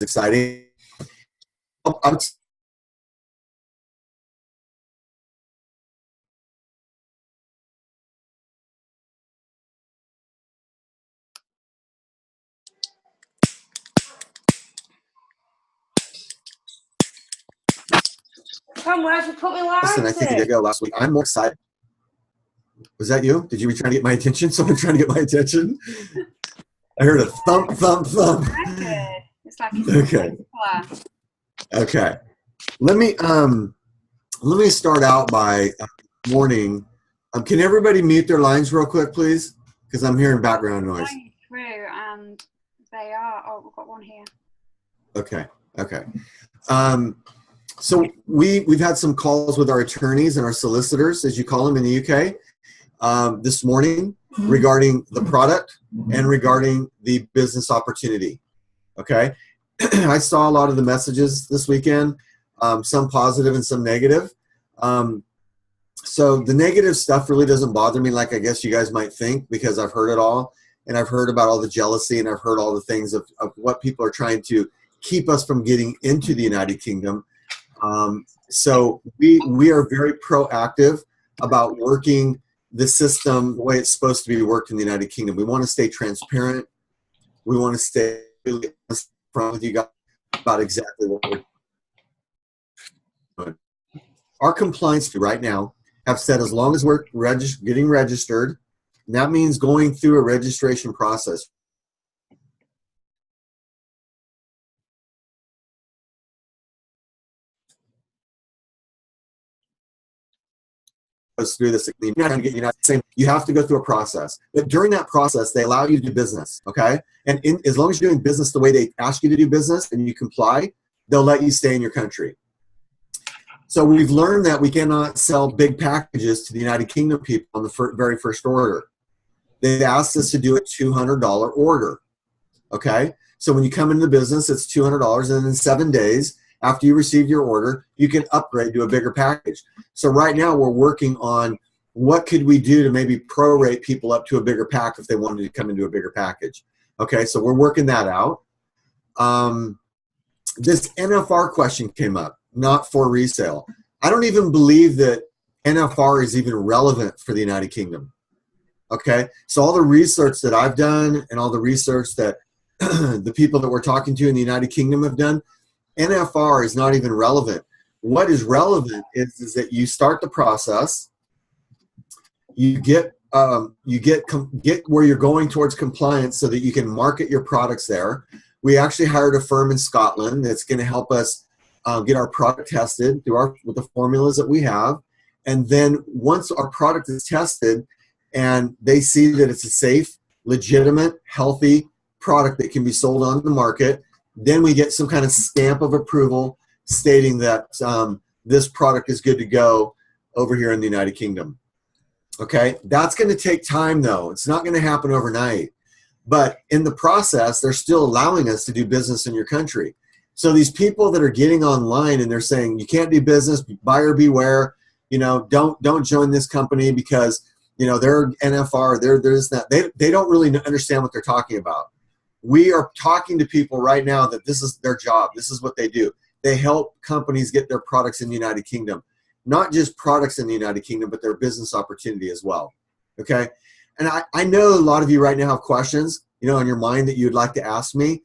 exciting. I would Come, where'd you put me lights I think a year ago last week. I'm more excited. Was that you? Did you trying to get my attention? Someone trying to get my attention? I heard a thump, thump, thump. It's like it's okay. Okay. Let me start out by warning. Can everybody mute their lines real quick, please? Because I'm hearing background noise. Through, and they are. Oh, we've got one here. Okay. Okay. So we've had some calls with our attorneys and our solicitors, as you call them in the UK, this morning regarding the product and regarding the business opportunity. Okay. I saw a lot of the messages this weekend, some positive and some negative. So the negative stuff really doesn't bother me like I guess you guys might think, because I've heard it all, and I've heard about all the jealousy, and I've heard all the things of what people are trying to keep us from getting into the United Kingdom. So we are very proactive about working the system the way it's supposed to be worked in the United Kingdom. We want to stay transparent. We want to stay really upfront with you guys about exactly what we're doing. Our compliance right now have said as long as we're getting registered, and that means going through a registration process. Through this, you have to go through a process. But during that process, they allow you to do business, okay? And as long as you're doing business the way they ask you to do business and you comply, they'll let you stay in your country. So we've learned that we cannot sell big packages to the United Kingdom people on the very first order. They asked us to do a $200 order, okay? So when you come into the business, it's $200, and in 7 days, after you receive your order, you can upgrade to a bigger package. So right now we're working on what could we do to maybe prorate people up to a bigger pack if they wanted to come into a bigger package. Okay, so we're working that out. This NFR question came up, not for resale. I don't even believe that NFR is even relevant for the United Kingdom. Okay, so all the research that I've done and all the research that the people that we're talking to in the United Kingdom have done, NFR is not even relevant. What is relevant is that you start the process, you get where you're going towards compliance so that you can market your products there. We actually hired a firm in Scotland that's going to help us get our product tested with the formulas that we have. And then once our product is tested and they see that it's a safe, legitimate, healthy product that can be sold on the market, then we get some kind of stamp of approval stating that this product is good to go over here in the United Kingdom. Okay, that's going to take time though. It's not going to happen overnight. But in the process, they're still allowing us to do business in your country. So these people that are getting online and they're saying, you can't do business, buyer beware, you know, don't join this company because, you know, they're NFR, there's that. They don't really understand what they're talking about. We are talking to people right now that this is their job. This is what they do. They help companies get their products in the United Kingdom. Not just products in the United Kingdom, but their business opportunity as well. Okay? And I know a lot of you right now have questions, you know, in your mind that you'd like to ask me.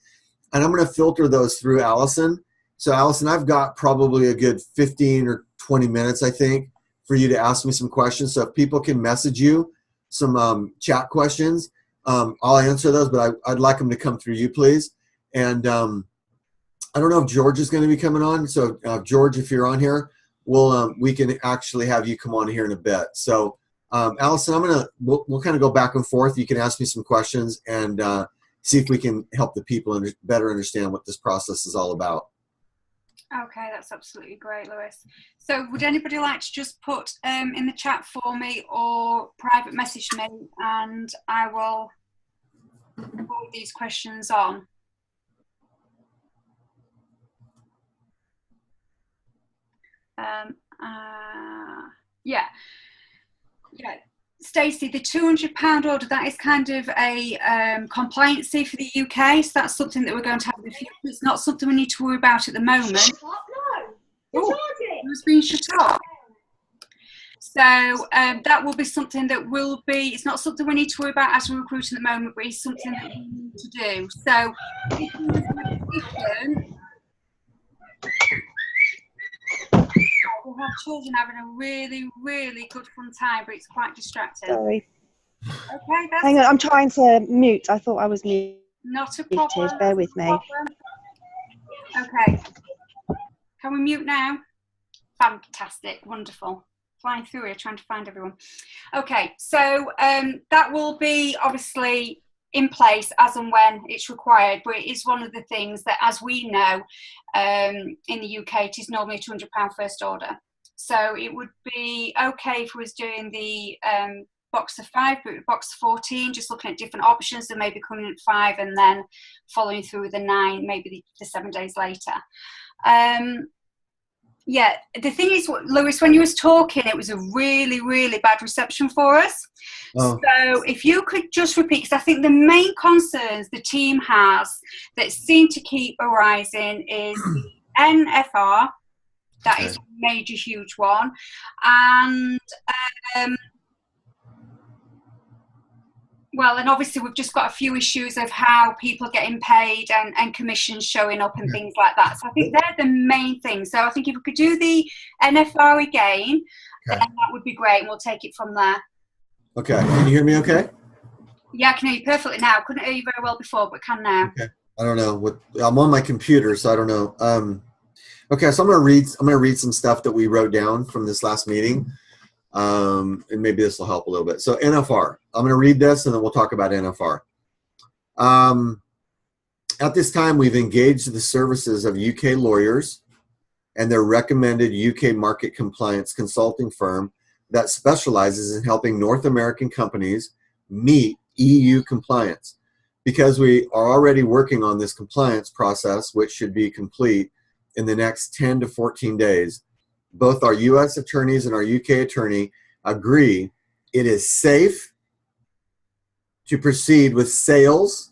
And I'm going to filter those through Alison. So Alison, I've got probably a good 15 or 20 minutes, I think, for you to ask me some questions. So if people can message you some chat questions, I'll answer those, but I'd like them to come through you, please. And I don't know if George is going to be coming on. So George, if you're on here, we can actually have you come on here in a bit. So Alison, we'll kind of go back and forth. You can ask me some questions and see if we can help the people better understand what this process is all about. Okay, that's absolutely great, Lewis. So would anybody like to just put in the chat for me or private message me, and I will forward these questions on. Yeah. Stacey, the £200 order, that is kind of a compliancy for the UK, so that's something that we're going to have in the future. It's not something we need to worry about at the moment. Oh, it was being shut off. So that will be something that will be, it's not something we need to worry about as we're recruiting at the moment, but it's something that we need to do. So if you're in a position, we'll have children having a really, really good fun time, but it's quite distracting. Sorry. Okay, that's hang on, I'm trying to mute. I thought I was muted. not a problem. Bear with me. Okay. Can we mute now? Fantastic. Wonderful. Flying through here, trying to find everyone. Okay, so that will be obviously in place as and when it's required, but it is one of the things that, as we know, in the UK, it is normally a £200 first order. So it would be okay if we was doing the box of 5, but box of 14, just looking at different options, and maybe coming in at 5 and then following through with the 9, maybe the 7 days later. Yeah, the thing is, Lewis, when you was talking, it was a really, really bad reception for us. Oh. So if you could just repeat, because I think the main concerns the team has that seem to keep arising is the NFR. That is a major, huge one. And, well, and obviously we've just got a few issues of how people are getting paid and commissions showing up and things like that. So I think they're the main things. So I think if we could do the NFR again, then that would be great, and we'll take it from there. Okay. Can you hear me okay? Yeah, I can hear you perfectly now. Couldn't hear you very well before, but can now. Okay. I don't know. I'm on my computer, so I don't know. Okay, so I'm gonna read some stuff that we wrote down from this last meeting. And maybe this will help a little bit. So NFR, I'm going to read this and then we'll talk about NFR. At this time, we've engaged the services of UK lawyers and their recommended UK market compliance consulting firm that specializes in helping North American companies meet EU compliance. Because we are already working on this compliance process, which should be complete in the next 10 to 14 days, both our U.S. attorneys and our UK attorney agree it is safe to proceed with sales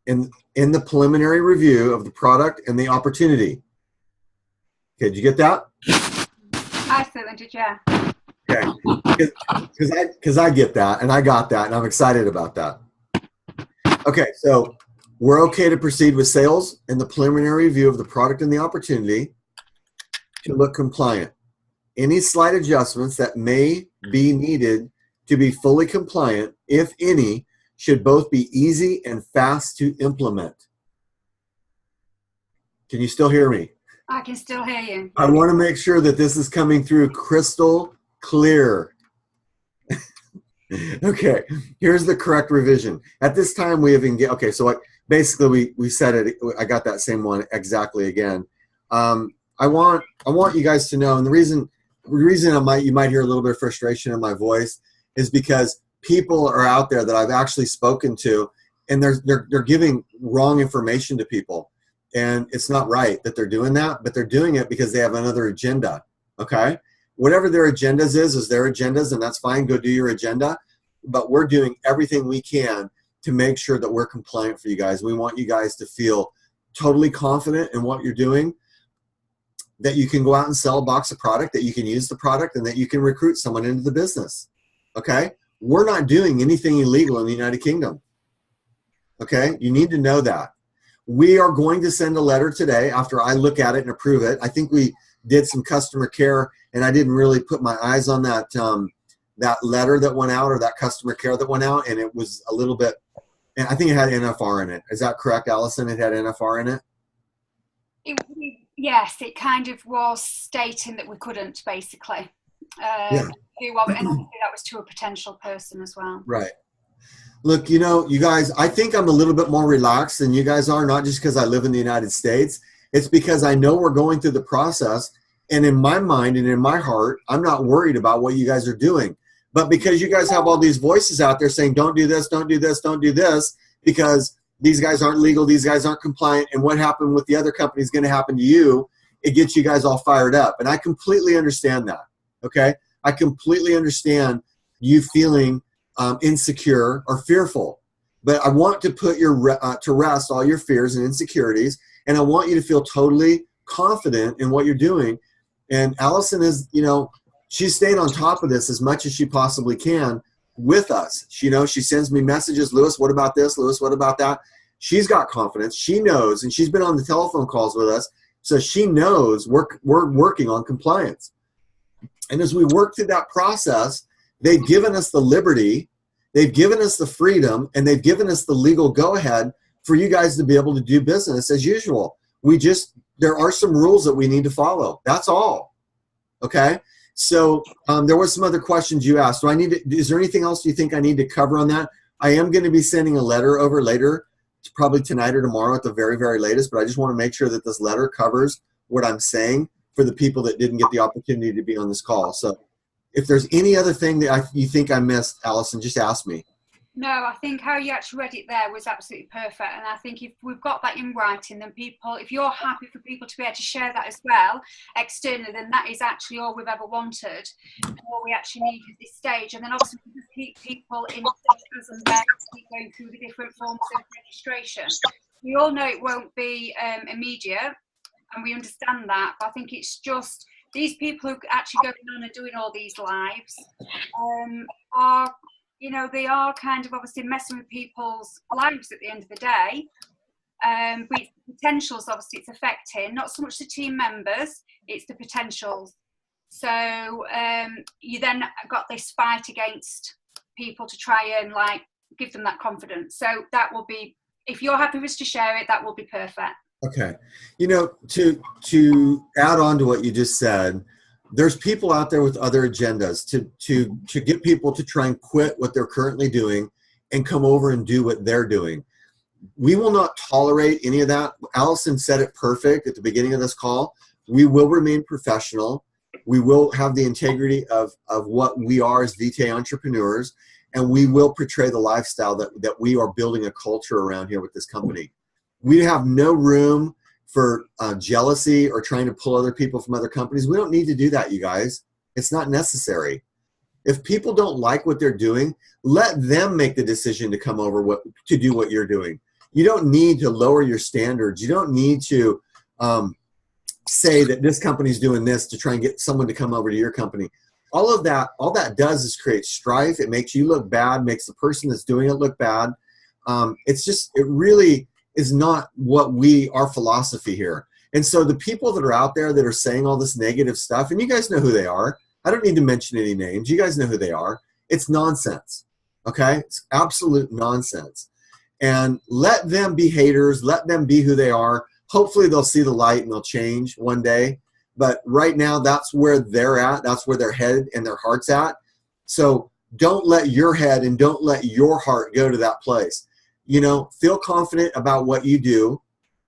in the preliminary review of the product and the opportunity. Okay, did you get that? I certainly did, yeah. Okay, because I get that, and I got that, and I'm excited about that. Okay, so we're okay to proceed with sales in the preliminary review of the product and the opportunity to look compliant. Any slight adjustments that may be needed to be fully compliant, if any, should both be easy and fast to implement. Can you still hear me? I can still hear you. I want to make sure that this is coming through crystal clear. Okay, here's the correct revision. At this time, we have engaged. Okay, so basically we said it. I got that same one exactly again. I want you guys to know, and the reason you might hear a little bit of frustration in my voice is because people are out there that I've actually spoken to, and they're giving wrong information to people, and it's not right that they're doing that, but they're doing it because they have another agenda. Okay, whatever their agendas is their agendas, and that's fine. Go do your agenda, but we're doing everything we can to make sure that we're compliant for you guys. We want you guys to feel totally confident in what you're doing, that you can go out and sell a box of product, that you can use the product, and that you can recruit someone into the business. Okay? We're not doing anything illegal in the United Kingdom. Okay? You need to know that. We are going to send a letter today after I look at it and approve it. I think we did some customer care, and I didn't really put my eyes on that that letter that went out, or that customer care that went out, and it was a little bit, and I think it had NFR in it. Is that correct, Alison? It had NFR in it? Yes, it kind of was stating that we couldn't, basically. Do of it, and obviously that was to a potential person as well. Right. Look, you know, you guys, I think I'm a little bit more relaxed than you guys are, not just because I live in the United States. It's because I know we're going through the process, and in my mind and in my heart, I'm not worried about what you guys are doing. But because you guys have all these voices out there saying, don't do this, don't do this, don't do this, because these guys aren't legal, these guys aren't compliant, and what happened with the other company is going to happen to you, it gets you guys all fired up. And I completely understand that, okay? I completely understand you feeling insecure or fearful. But I want to put to rest all your fears and insecurities, and I want you to feel totally confident in what you're doing. And Alison is, she's staying on top of this as much as she possibly can with us. She sends me messages, Lewis, what about this? Lewis, what about that? She's got confidence. She knows, and she's been on the telephone calls with us, so she knows we're working on compliance. And as we work through that process, they've given us the liberty, they've given us the freedom, and they've given us the legal go-ahead for you guys to be able to do business as usual. There are some rules that we need to follow. That's all. Okay? So there was some other questions you asked. Is there anything else you think I need to cover on that? I am going to be sending a letter over later, probably tonight or tomorrow at the very, very latest, but I just want to make sure that this letter covers what I'm saying for the people that didn't get the opportunity to be on this call. So if there's any other thing that you think I missed, Alison, just ask me. No, I think how you actually read it there was absolutely perfect. And I think if we've got that in writing, then if you're happy for people to be able to share that as well externally, then that is actually all we've ever wanted, all we actually need at this stage. And then obviously we just keep people in as and when keep going through the different forms of registration. We all know it won't be immediate, and we understand that, but I think it's just these people who actually going on and doing all these lives are, they are kind of obviously messing with people's lives at the end of the day. But it's the potentials, obviously, it's affecting, not so much the team members, it's the potentials. So you then got this fight against people to try and give them that confidence. So that will be, if you're happy with us to share it, that will be perfect. Okay. To add on to what you just said, there's people out there with other agendas to get people to try and quit what they're currently doing and come over and do what they're doing. We will not tolerate any of that. Alison said it perfect at the beginning of this call. We will remain professional. We will have the integrity of what we are as Vitae entrepreneurs, and we will portray the lifestyle that we are building a culture around here with this company. We have no room for jealousy or trying to pull other people from other companies. We don't need to do that, you guys. It's not necessary. If people don't like what they're doing, let them make the decision to come over to do what you're doing. You don't need to lower your standards. You don't need to say that this company's doing this to try and get someone to come over to your company. All that does is create strife. It makes you look bad, makes the person that's doing it look bad. It really is not our philosophy here. And so the people that are out there that are saying all this negative stuff, and you guys know who they are. I don't need to mention any names. You guys know who they are. It's nonsense. Okay? It's absolute nonsense. And let them be haters. Let them be who they are. Hopefully they'll see the light and they'll change one day. But right now, that's where they're at. That's where their head and their heart's at. So don't let your head and don't let your heart go to that place. Feel confident about what you do.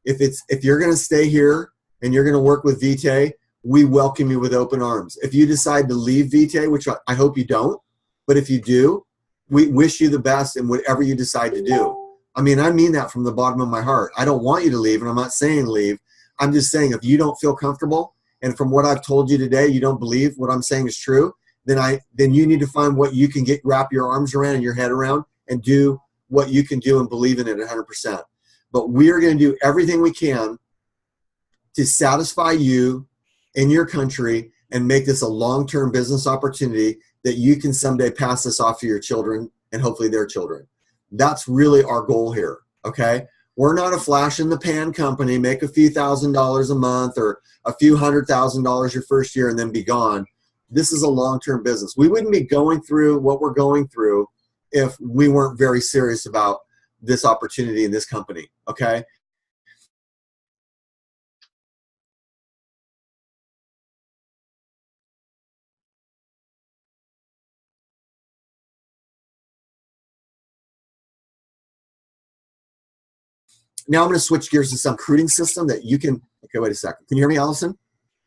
If you're going to stay here and you're going to work with Vitae, we welcome you with open arms. If you decide to leave Vitae, which I hope you don't, but if you do, we wish you the best in whatever you decide to do. I mean that from the bottom of my heart. I don't want you to leave, and I'm not saying leave. I'm just saying if you don't feel comfortable, and from what I've told you today, you don't believe what I'm saying is true, then you need to find what you can wrap your arms around and your head around and do what you can do and believe in it 100%. But we are going to do everything we can to satisfy you in your country and make this a long-term business opportunity that you can someday pass this off to your children and hopefully their children. That's really our goal here, okay? We're not a flash-in-the-pan company, make a few $1,000s a month or a few $100,000 your first year and then be gone. This is a long-term business. We wouldn't be going through what we're going through if we weren't very serious about this opportunity in this company, okay? Now I'm going to switch gears to some recruiting system that you can, okay, wait a second. Can you hear me, Alison?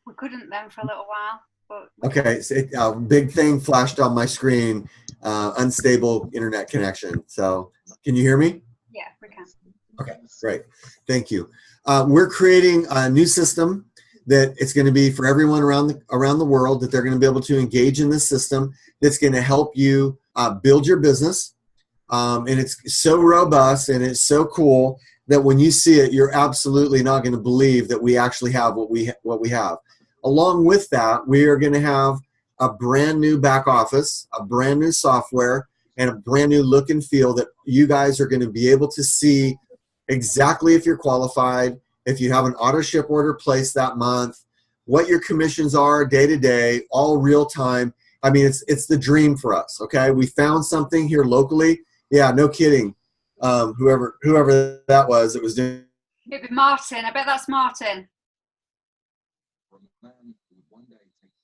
We couldn't then for a little while. But okay, so big thing flashed on my screen, unstable internet connection. So can you hear me? Yeah, we can. Okay, great. Thank you. We're creating a new system that it's going to be for everyone around the world, that they're going to be able to engage in this system that's going to help you build your business. And it's so robust and it's so cool that when you see it, you're absolutely not going to believe that we actually have what we have. Along with that, we are going to have a brand new back office, a brand new software, and a brand new look and feel that you guys are going to be able to see exactly if you're qualified, if you have an auto ship order placed that month, what your commissions are day to day, all real time. I mean, it's the dream for us. Okay, we found something here locally. Yeah, no kidding. Whoever that was, it was doing. It'd be Martin. I bet that's Martin.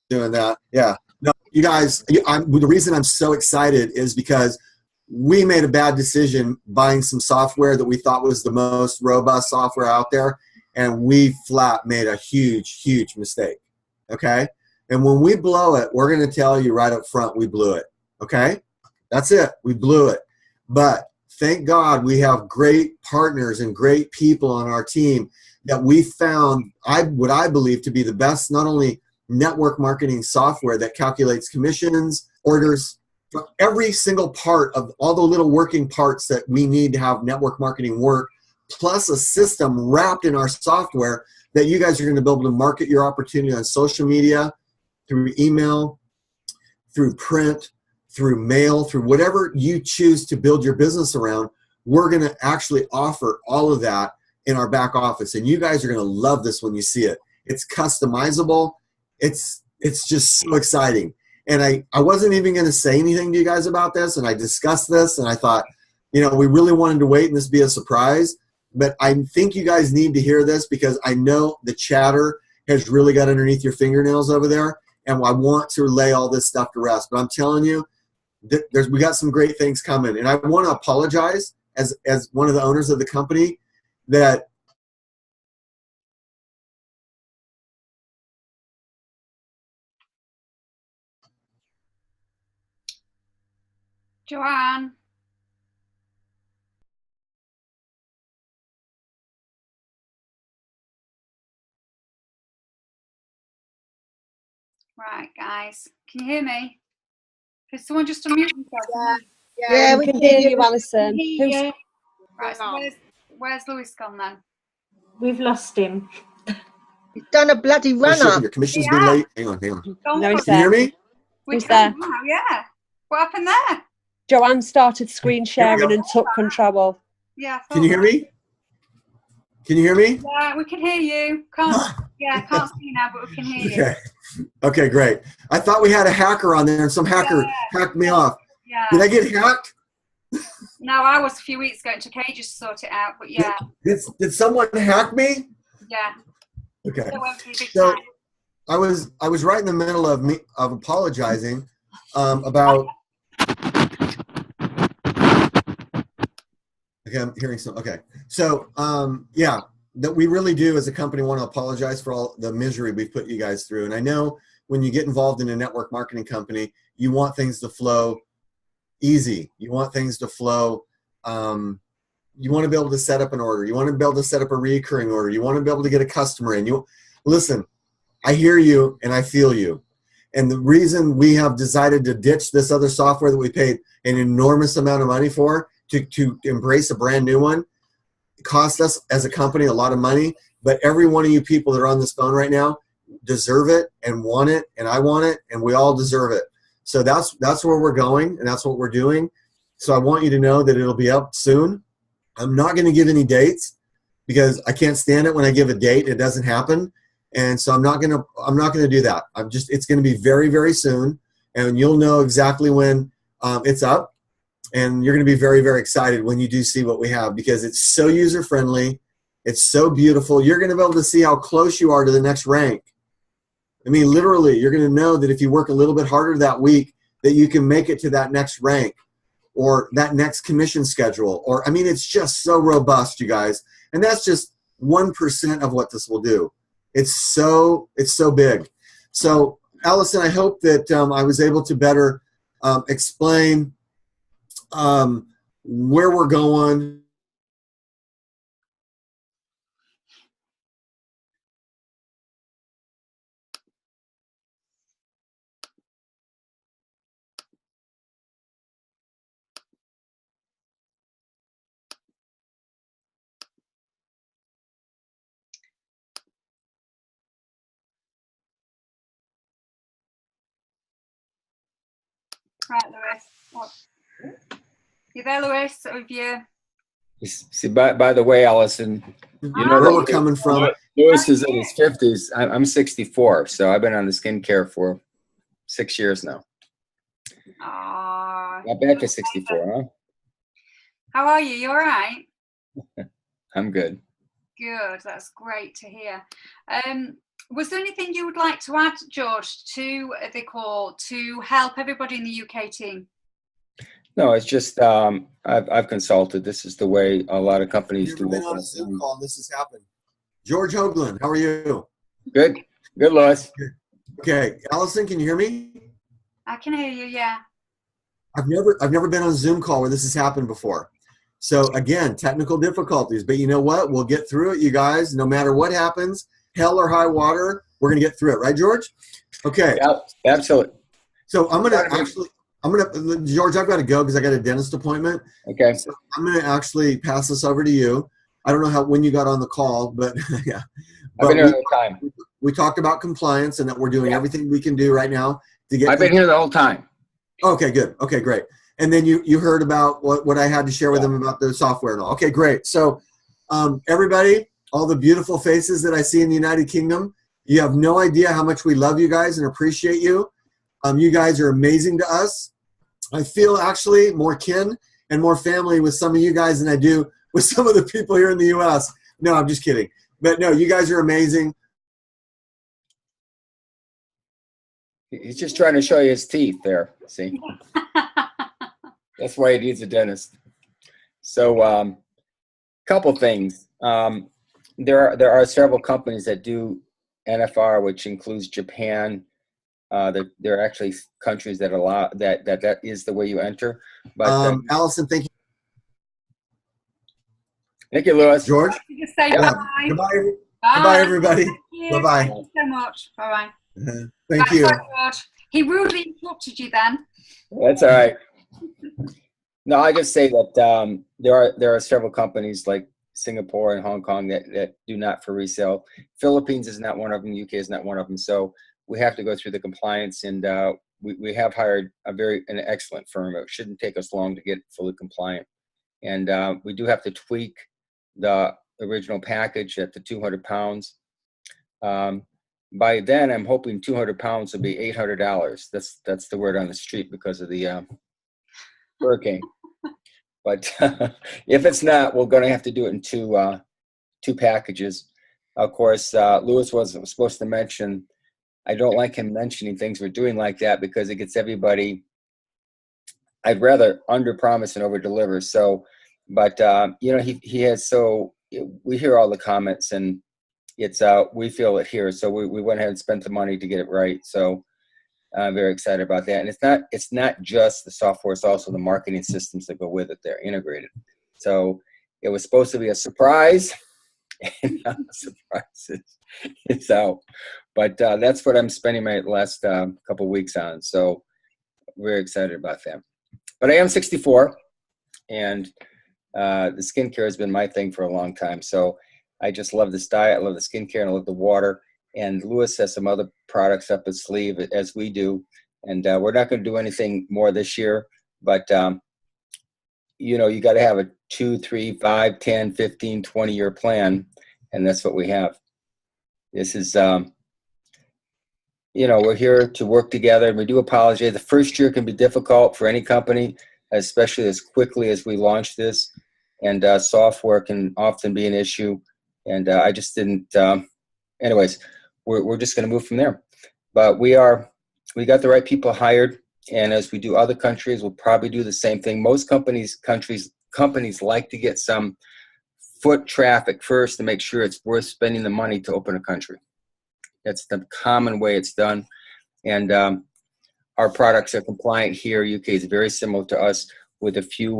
Doing that. Yeah. No, you guys. The reason I'm so excited is because we made a bad decision buying some software that we thought was the most robust software out there, and we flat made a huge mistake. Okay. And when we blow it, we're going to tell you right up front we blew it. Okay. That's it. We blew it. But thank God we have great partners and great people on our team that we found what I believe to be the best, not only network marketing software that calculates commissions, orders, every single part of all the little working parts that we need to have network marketing work, plus a system wrapped in our software that you guys are going to be able to market your opportunity on social media, through email, through print, through mail, through whatever you choose to build your business around. We're going to actually offer all of that in our back office. And you guys are going to love this when you see it. It's customizable. It's just so exciting. And I wasn't even going to say anything to you guys about this. And I discussed this and I thought, we really wanted to wait and this be a surprise. But I think you guys need to hear this because I know the chatter has really got underneath your fingernails over there. And I want to lay all this stuff to rest. But I'm telling you, we got some great things coming. And I want to apologize as one of the owners of the company that Joanne. Right, guys. Can you hear me? Can someone just unmute themselves? Yeah, we can hear you, Alison. Right, so where's Lewis gone then? We've lost him. He's done a bloody run-up. your commission's been late. Hang on. No, he's Can you hear there. me? Who's there? Now, yeah. What happened there? Joanne started screen sharing and took control. Yeah. Can you hear me? Can you hear me? Yeah, we can hear you. Can't see you now, but we can hear you. Okay, great. I thought we had a hacker on there and some hacker hacked me off. Yeah. Did I get hacked? No, I was a few weeks ago. It took ages to sort it out, but yeah. Did someone hack me? Yeah. Okay. So I was right in the middle of apologizing about. Okay, I'm hearing some. Okay, so yeah, that we really do as a company want to apologize for all the misery we've put you guys through. And I know when you get involved in a network marketing company, you want things to flow easy. You want things to flow. You want to be able to set up an order. You want to be able to set up a recurring order. You want to be able to get a customer in. Listen, I hear you and I feel you. And the reason we have decided to ditch this other software that we paid an enormous amount of money for to embrace a brand new one, it cost us as a company a lot of money. But every one of you people that are on this phone right now deserve it and want it, and I want it, and we all deserve it. So that's where we're going, and that's what we're doing. So I want you to know that it'll be up soon. I'm not going to give any dates because I can't stand it when I give a date, it doesn't happen. And so I'm not going to do that. It's going to be very, very soon, and you'll know exactly when it's up. And you're going to be very, very excited when you do see what we have because it's so user-friendly. It's so beautiful. You're going to be able to see how close you are to the next rank. I mean, literally, you're going to know that if you work a little bit harder that week, that you can make it to that next rank or that next commission schedule. Or, I mean, it's just so robust, you guys. And that's just 1% of what this will do. It's so big. So, Alison, I hope that I was able to better explain where we're going. Right, Lewis. What? You there, Lewis? Have you? See, by the way, Alison, you know Where that we're coming from. Lewis is in his 50s. I'm 64, so I've been on the skincare for 6 years now. Oh, Not bad for 64, huh? how are you? You all right? I'm good. Good. That's great to hear. Was there anything you would like to add, George, to the call to help everybody in the UK team? No, it's just I've consulted. This is the way a lot of companies You've do been it. on a Zoom call and this has happened. George Hoagland, how are you? Good, Lois. Okay, Alison, can you hear me? I can hear you. Yeah. I've never been on a Zoom call where this has happened before. So again, technical difficulties, but you know what? We'll get through it, you guys. No matter what happens, hell or high water, we're gonna get through it, right, George? Okay. Yeah, absolutely. So George, I've got to go because I got a dentist appointment. Okay. So I'm gonna actually pass this over to you. I don't know when you got on the call, but yeah. I've been here the whole time. We talked about compliance and that we're doing everything we can do right now to get. I've been here the whole time. Okay, good. Okay, great. And then you heard about what I had to share with them about the software and all. Okay, great. So everybody, all the beautiful faces that I see in the United Kingdom, you have no idea how much we love you guys and appreciate you. You guys are amazing to us. I feel actually more kin and more family with some of you guys than I do with some of the people here in the US. No, I'm just kidding. But no, you guys are amazing. He's just trying to show you his teeth there. See? That's why he needs a dentist. So, couple things. There are several companies that do NFR, which includes Japan. There are actually countries that allow that is the way you enter. But Alison, thank you. Thank you, Lewis. George. Just say bye. Goodbye. Bye. Goodbye, everybody. Thank you. Bye-bye. Thank you so much. Bye bye. Thank you. Sorry, George. He rudely interrupted you then. That's all right. No, I just say that there are several companies like Singapore and Hong Kong that do not for resale. Philippines is not one of them. UK is not one of them. So we have to go through the compliance, and we have hired an excellent firm. It shouldn't take us long to get fully compliant. And we do have to tweak the original package at the 200 pounds. By then, I'm hoping 200 pounds will be $800. That's the word on the street because of the hurricane. But if it's not, we're going to have to do it in two packages. Of course, Lewis was supposed to mention, I don't like him mentioning things we're doing like that because it gets everybody, I'd rather under-promise and over-deliver. So, but, he has, so we hear all the comments and it's, we feel it here. So we went ahead and spent the money to get it right. So I'm very excited about that. And it's not just the software, it's also the marketing systems that go with it. They're integrated. So it was supposed to be a surprise, and now the surprise it's out. But that's what I'm spending my last couple of weeks on. So very excited about that. But I am 64, and the skincare has been my thing for a long time. So I just love this diet, I love the skincare, and I love the water. And Lewis has some other products up his sleeve, as we do. And we're not going to do anything more this year. But, you got to have a 2, 3, 5, 10, 15, 20-year plan. And that's what we have. This is, we're here to work together. And we do apologize. The first year can be difficult for any company, especially as quickly as we launch this. And software can often be an issue. And I just didn't, anyways. We're just going to move from there. But we got the right people hired, and as we do other countries, we'll probably do the same thing. Most companies like to get some foot traffic first to make sure it's worth spending the money to open a country. That's the common way it's done. And our products are compliant here. UK is very similar to us with a few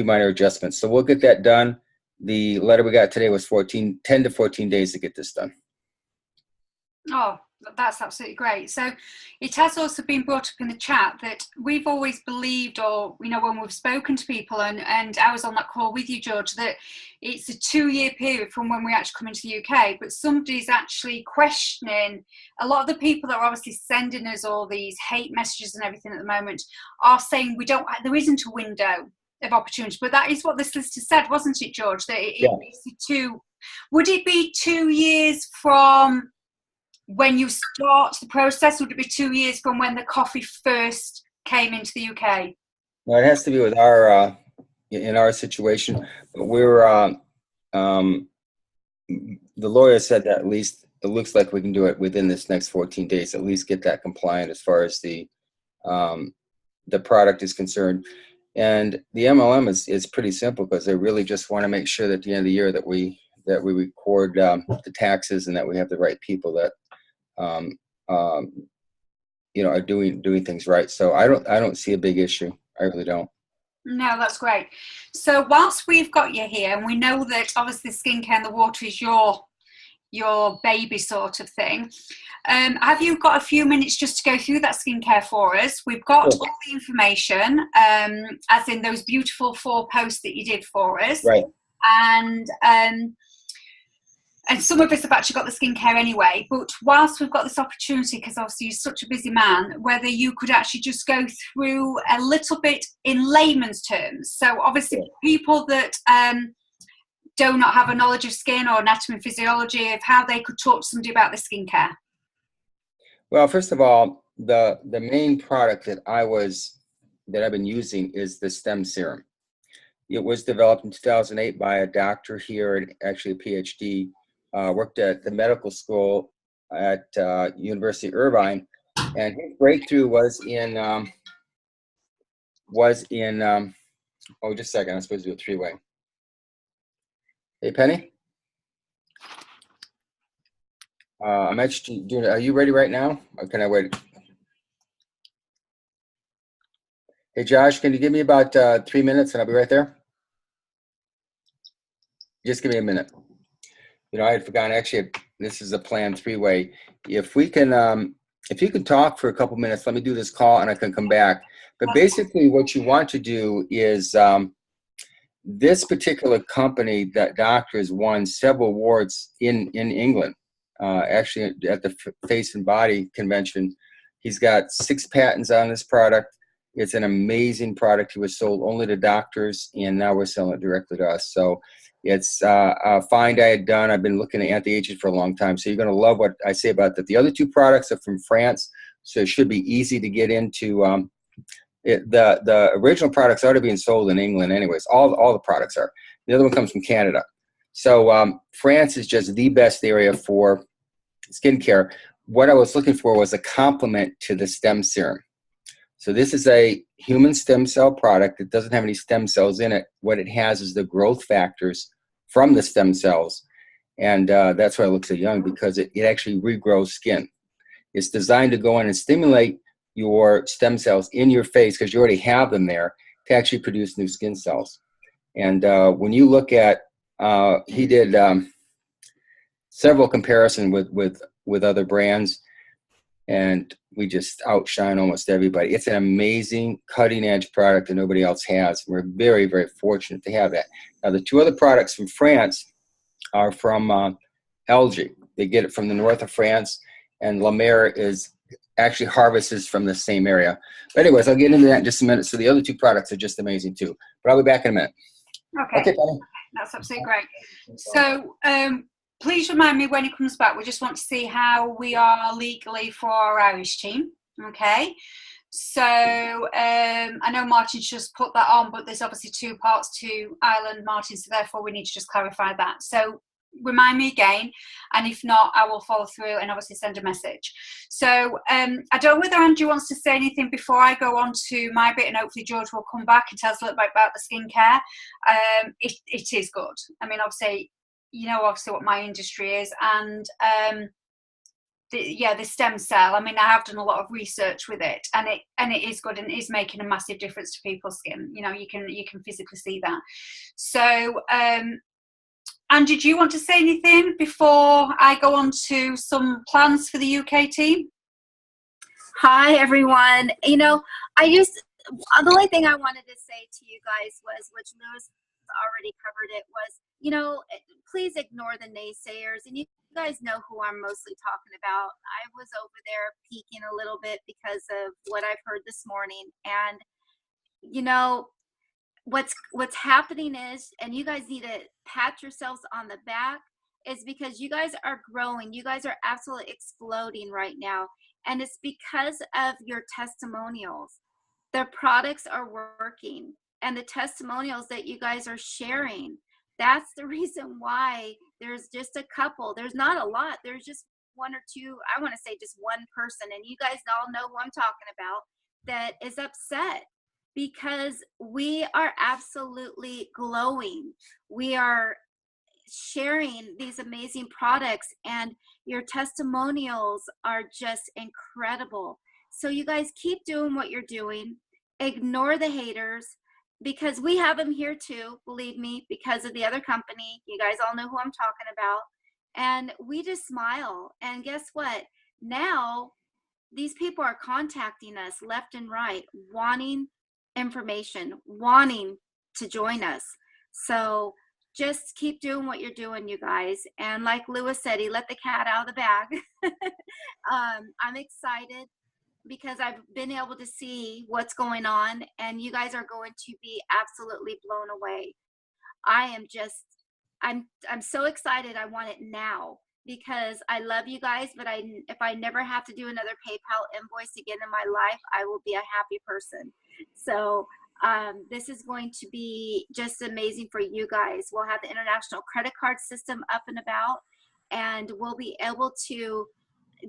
minor adjustments. So we'll get that done. The letter we got today was 10 to 14 days to get this done. Oh, that's absolutely great. So it has also been brought up in the chat that we've always believed, or, you know, when we've spoken to people, and I was on that call with you, George, that it's a 2-year period from when we actually come into the UK, but somebody's actually questioning, a lot of the people that are obviously sending us all these hate messages and everything at the moment are saying there isn't a window of opportunity, but that is what the solicitor said, wasn't it, George? That would it be 2 years from when you start the process? Would it be 2 years from when the coffee first came into the UK? No, it has to be with our in our situation. But we're the lawyer said that at least it looks like we can do it within this next 14 days. At least get that compliant as far as the product is concerned. And the MLM is pretty simple, because they really just want to make sure that at the end of the year that we record the taxes, and that we have the right people that you know, are doing things right. So I don't see a big issue. I really don't. No, that's great. So whilst we've got you here, and we know that obviously skincare and the water is your baby sort of thing, have you got a few minutes just to go through that skincare for us? We've got all the information, as in those beautiful 4 posts that you did for us, right? And some of us have actually got the skincare anyway, but whilst we've got this opportunity, because obviously you're such a busy man, whether you could actually just go through a little bit in layman's terms. So obviously people that do not have a knowledge of skin or anatomy and physiology, of how they could talk to somebody about the skincare. Well, first of all, the main product that I've been using is the stem serum. It was developed in 2008 by a doctor here, and actually a PhD. Worked at the medical school at University of Irvine, and his breakthrough was in oh, just a second, I'm supposed to do a 3-way. Hey, Penny, I'm actually doing it. Are you ready right now, or can I wait? Hey, Josh, can you give me about 3 minutes, and I'll be right there? Just give me a minute. You know, I had forgotten, actually, this is a planned 3-way. If you can talk for a couple minutes, let me do this call and I can come back. But basically what you want to do is, this particular company, that doctor, has won several awards in England. Actually, at the Face and Body Convention, he's got 6 patents on this product. It's an amazing product. He was sold only to doctors, and now we're selling it directly to us. So it's a find I had done. I've been looking at anti-aging for a long time. So you're going to love what I say about that. The other 2 products are from France, so it should be easy to get into. The original products are already being sold in England anyways. All the products are. The other one comes from Canada. So France is just the best area for skincare. What I was looking for was a complement to the stem serum. So this is a human stem cell product. It doesn't have any stem cells in it. What it has is the growth factors from the stem cells. And that's why it looks so young, because it actually regrows skin. It's designed to go in and stimulate your stem cells in your face, because you already have them there, to actually produce new skin cells. And when you look at, he did several comparisons with other brands, and we just outshine almost everybody. It's an amazing cutting-edge product that nobody else has. We're very, very fortunate to have that. Now, the 2 other products from France are from algae. They get it from the north of France, and La Mer is actually harvests from the same area. But anyways, I'll get into that in just a minute. So the other 2 products are just amazing too. But I'll be back in a minute. Okay, that's absolutely great. So please remind me when he comes back. We just want to see how we are legally for our Irish team. Okay. So I know Martin's just put that on, but there's obviously 2 parts to Ireland, Martin, so therefore we need to just clarify that. So remind me again, and if not, I will follow through and obviously send a message. So I don't know whether Angie wants to say anything before I go on to my bit, and hopefully George will come back and tell us a little bit about the skincare. It is good. I mean, obviously, you know, obviously what my industry is, and the stem cell. I mean, I have done a lot of research with it, and it is good, and it is making a massive difference to people's skin. You know, you can physically see that. So Angie, do you want to say anything before I go on to some plans for the UK team? Hi, everyone. You know, the only thing I wanted to say to you guys was, which Lewis already covered it, was, you know, please ignore the naysayers. And you guys know who I'm mostly talking about. I was over there peeking a little bit because of what I've heard this morning. And, you know, what's happening is, and you guys need to pat yourselves on the back, is because you guys are growing. You guys are absolutely exploding right now. And it's because of your testimonials. The products are working, and the testimonials that you guys are sharing, that's the reason why there's just a couple. There's not a lot. There's just one or two, I want to say just one person, and you guys all know who I'm talking about, that is upset because we are absolutely glowing. We are sharing these amazing products, and your testimonials are just incredible. So you guys keep doing what you're doing. Ignore the haters, because we have them here too, believe me, because of the other company. You guys all know who I'm talking about. And we just smile. And guess what? Now these people are contacting us left and right, wanting information, wanting to join us. So just keep doing what you're doing, you guys. And like Lewis said, he let the cat out of the bag. I'm excited because I've been able to see what's going on, and you guys are going to be absolutely blown away. I'm so excited. I want it now because I love you guys, but if I never have to do another PayPal invoice again in my life, I will be a happy person. So this is going to be just amazing for you guys. We'll have the international credit card system up and about, and we'll be able to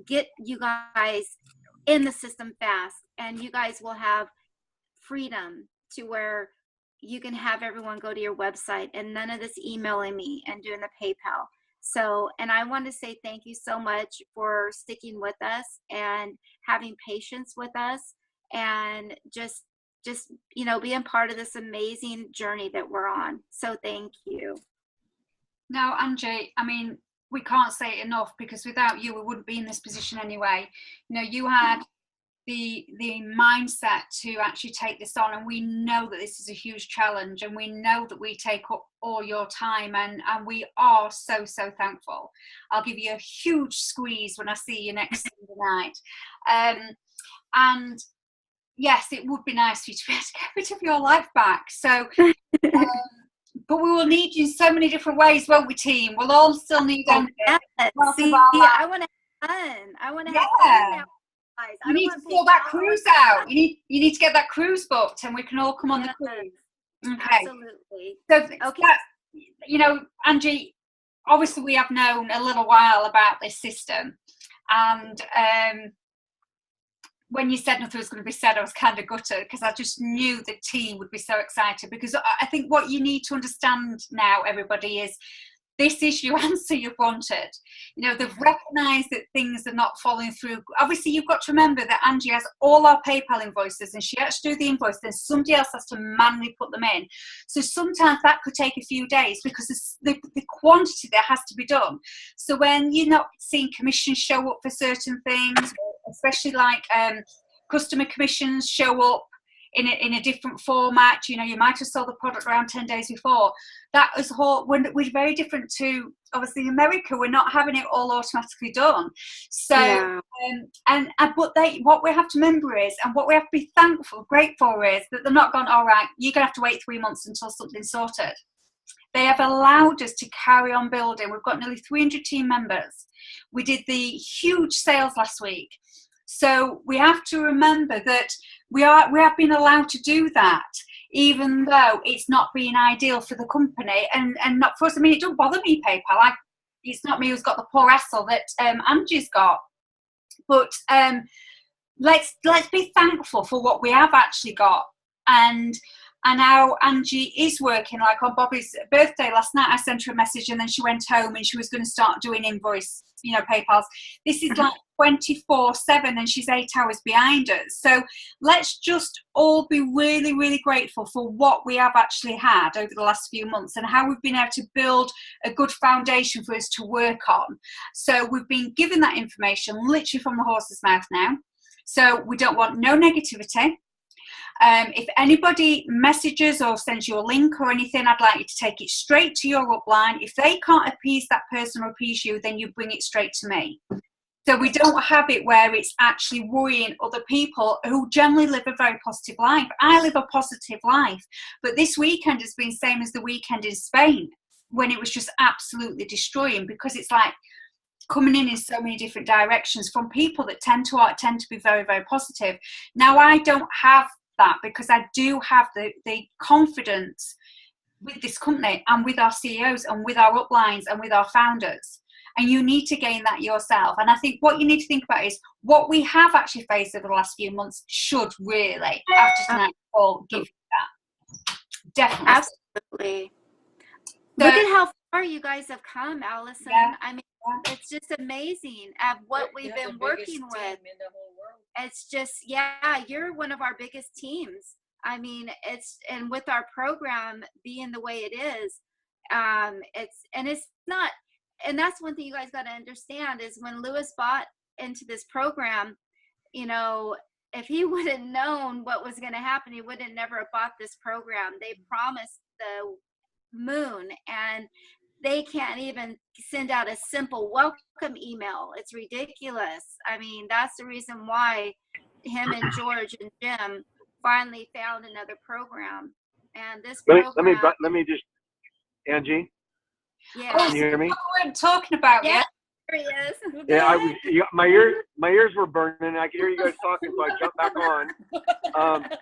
get you guys in the system fast, and you guys will have freedom to where you can have everyone go to your website and none of this emailing me and doing the PayPal. So, and I want to say thank you so much for sticking with us and having patience with us, and just you know, being part of this amazing journey that we're on. So thank you. Now, Angie, I mean, we can't say it enough, because without you, we wouldn't be in this position anyway. You know, you had the mindset to actually take this on, and we know that this is a huge challenge, and we know that we take up all your time, and we are so thankful. I'll give you a huge squeeze when I see you next Sunday night. And yes, it would be nice for you to be able to get rid of your life back. So but we will need you in so many different ways, won't we, team? We'll all still need them. See, I want to have fun. I want to have fun now. You need to fill that cruise out. You need to get that cruise booked, and we can all come on the cruise. Okay. Absolutely. So, okay. You know, Angie, obviously we have known a little while about this system, and when you said nothing was going to be said, I was kind of gutted, because I just knew the team would be so excited. Because I think what you need to understand now, everybody, is this is your answer you've wanted. You know, they've recognised that things are not following through. Obviously, you've got to remember that Angie has all our PayPal invoices, and she has to do the invoice, then somebody else has to manually put them in. So sometimes that could take a few days, because the quantity that has to be done. So when you're not seeing commissions show up for certain things, especially like customer commissions show up in a different format, you know, you might have sold the product around 10 days before. That is we're very different to obviously America. We're not having it all automatically done. So what we have to remember is, and what we have to be grateful is, that they're not gone, all right, you're gonna have to wait 3 months until something's sorted. They have allowed us to carry on building. We've got nearly 300 team members. We did the huge sales last week. So we have to remember that we have been allowed to do that, even though it's not been ideal for the company and not for us. I mean, it don't bother me, PayPal. It's not me who's got the poor hassle that Angie's got. But let's be thankful for what we have actually got. And how Angie is working. Like on Bobby's birthday last night, I sent her a message, and then she went home and she was going to start doing invoice PayPals. This is like 24/7, and she's 8 hours behind us. So let's just all be really, really grateful for what we have actually had over the last few months and how we've been able to build a good foundation for us to work on. So we've been given that information literally from the horse's mouth now. So we don't want no negativity. If anybody messages or sends you a link or anything, I'd like you to take it straight to your upline. If they can't appease that person or appease you, then you bring it straight to me. So we don't have it where it's actually worrying other people who generally live a very positive life. I live a positive life, but this weekend has been the same as the weekend in Spain when it was just absolutely destroying, because it's like coming in so many different directions from people that tend to be very, very positive. Now, I don't have that because I do have the confidence with this company and with our CEOs and with our uplines and with our founders. And you need to gain that yourself. And I think what you need to think about is what we have actually faced over the last few months should really, after tonight's call, give you that. Definitely. Absolutely. Look at how far you guys have come, Alison. Yeah. I mean, it's just amazing at what we've been working with. It's just, yeah, you're one of our biggest teams. I mean, and with our program being the way it is, it's not. And that's one thing you guys got to understand is when Lewis bought into this program, if he would have known what was going to happen, he would have never have bought this program. They promised the moon, and they can't even send out a simple welcome email. It's ridiculous. I mean, that's the reason why him and George and Jim finally found another program. And this program. Let me just, Angie. Yeah. Can you hear me? We weren't talking about yeah. yet. There he is. Yeah, my ears were burning. I could hear you guys talking, so I jumped back on.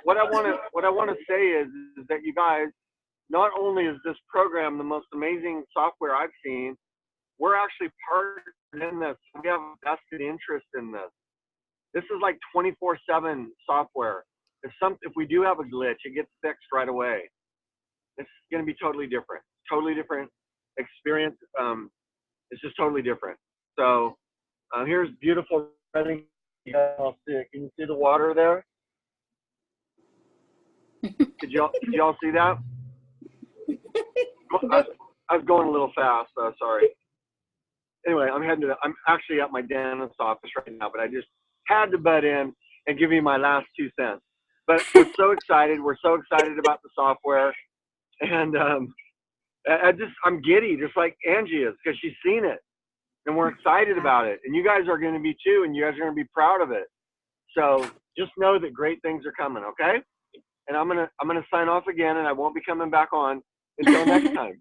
What I want to say is that you guys, not only is this program the most amazing software I've seen, we're actually partnered in this. We have a vested interest in this. This is like 24/7 software. If we do have a glitch, it gets fixed right away. It's going to be totally different experience. It's just totally different. So here's beautiful. I think you guys all see it. Can you see the water there? Did y'all see that? I was going a little fast. Sorry. Anyway, I'm actually at my dentist's office right now, but I just had to butt in and give you my last 2 cents. But we're so excited. We're so excited about the software, and I'm giddy, just like Angie is, because she's seen it, and we're excited about it. And you guys are going to be too, and you guys are going to be proud of it. So just know that great things are coming, okay? And I'm gonna sign off again, and I won't be coming back on until next time.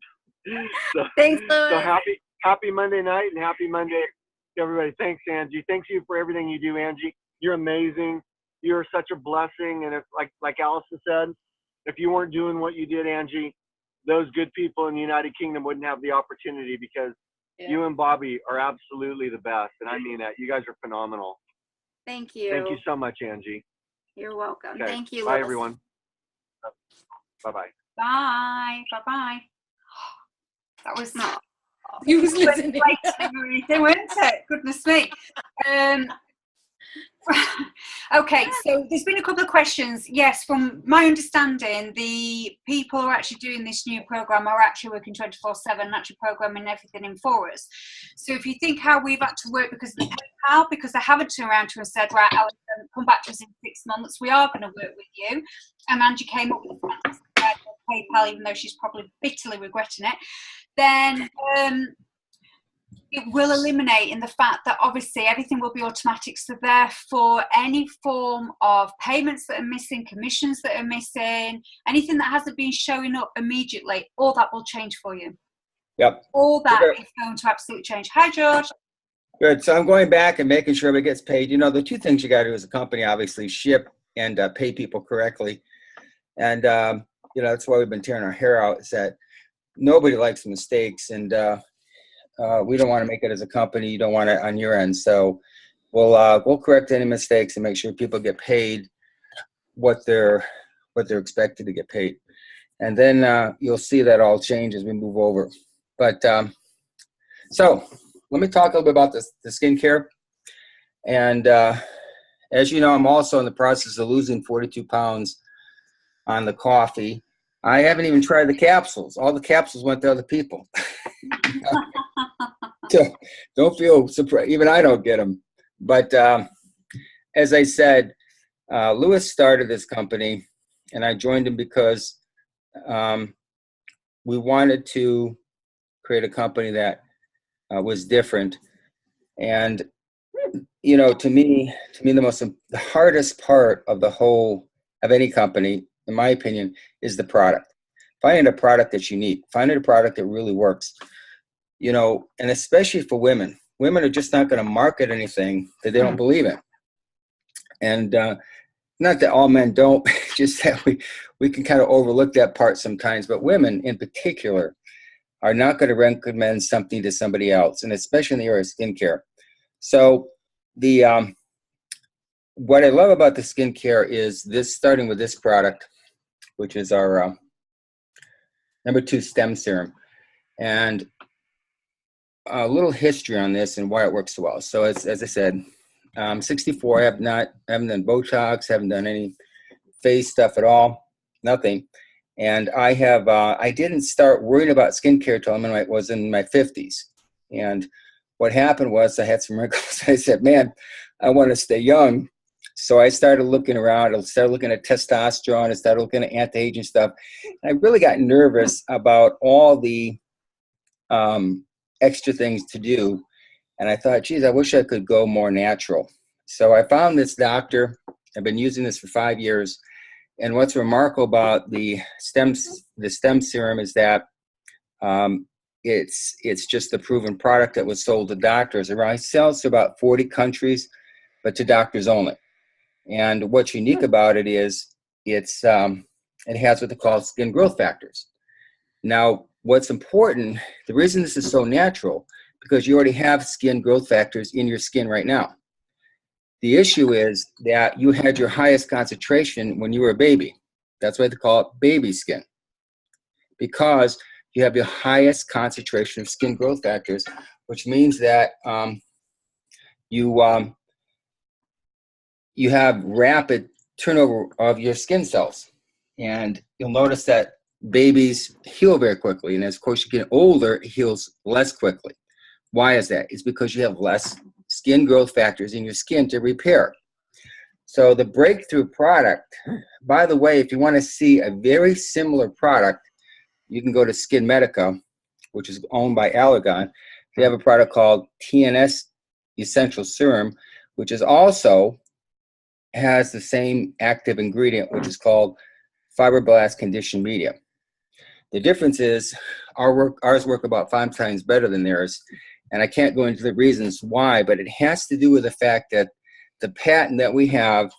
So, Thanks, Lewis. So happy Monday night, and happy Monday to everybody. Thanks, Angie. Thank you for everything you do, Angie. You're amazing. You're such a blessing. And if, like Alison said, if you weren't doing what you did, Angie, those good people in the United Kingdom wouldn't have the opportunity, because you and Bobby are absolutely the best. And I mean that. You guys are phenomenal. Thank you. Thank you so much, Angie. You're welcome. Okay. Thank you, Bye, Lewis. everyone. Bye-bye. Bye. Bye-bye. That was not. You was listening. Weren't it? Goodness me. Okay, so there's been a couple of questions. Yes, from my understanding, the people who are actually doing this new program are actually working 24/7, actually programming everything in for us. So if you think how we've had to work because of the PayPal, because they haven't turned around to us and said, right, Alison, come back to us in 6 months, we are going to work with you. And Angie came up with a fantastic idea of PayPal, even though she's probably bitterly regretting it. Then it will eliminate in the fact that obviously everything will be automatic. So therefore, any form of payments that are missing, commissions that are missing, anything that hasn't been showing up immediately, all that will change for you. Yep. All that is going to absolutely change. Hi, George. Good. So I'm going back and making sure it gets paid. The 2 things you got to do as a company, obviously, ship and pay people correctly. And, that's why we've been tearing our hair out, is that nobody likes mistakes. And we don't want to make it as a company. You don't want it on your end. So we'll correct any mistakes and make sure people get paid what they're expected to get paid. And then you'll see that all change as we move over. But so let me talk a little bit about the skincare. And as you know, I'm also in the process of losing 42 pounds on the coffee. I haven't even tried the capsules. All the capsules went to other people. So don't feel surprised. Even I don't get them. But as I said, Lewis started this company, and I joined him because we wanted to create a company that was different. And you know, to me, the hardest part of any company, in my opinion, is the product. Finding a product that's unique, finding a product that really works. You know, and especially for women. Women are just not going to market anything that they don't believe in. And not that all men don't, just that we can kind of overlook that part sometimes. But women in particular are not going to recommend something to somebody else, and especially in the area of skincare. So what I love about the skincare is starting with this product, which is our number 2 stem serum. And a little history on this and why it works so well. So as I said, 64, I haven't done Botox, haven't done any face stuff at all, nothing. And I didn't start worrying about skincare till I was in my 50s. And what happened was I had some wrinkles. I said, man, I want to stay young. So I started looking around. I started looking at testosterone. I started looking at anti-aging stuff. And I really got nervous about all the extra things to do. And I thought, geez, I wish I could go more natural. So I found this doctor. I've been using this for 5 years. And what's remarkable about the stem serum is that it's just the proven product that was sold to doctors. It sells to about 40 countries, but to doctors only. And what's unique about it is it has what they call skin growth factors. Now, what's important, the reason this is so natural, because you already have skin growth factors in your skin right now. The issue is that you had your highest concentration when you were a baby. That's why they call it baby skin, because you have your highest concentration of skin growth factors, which means that you have rapid turnover of your skin cells. And you'll notice that babies heal very quickly. And as, of course, you get older, it heals less quickly. Why is that? It's because you have less skin growth factors in your skin to repair. So the breakthrough product, by the way, if you want to see a very similar product, you can go to Skin Medica, which is owned by Allergan. They have a product called TNS Essential Serum, which is also has the same active ingredient, which is called fibroblast conditioned media. The difference is ours work about 5 times better than theirs. And I can't go into the reasons why, but it has to do with the fact that the patent that we have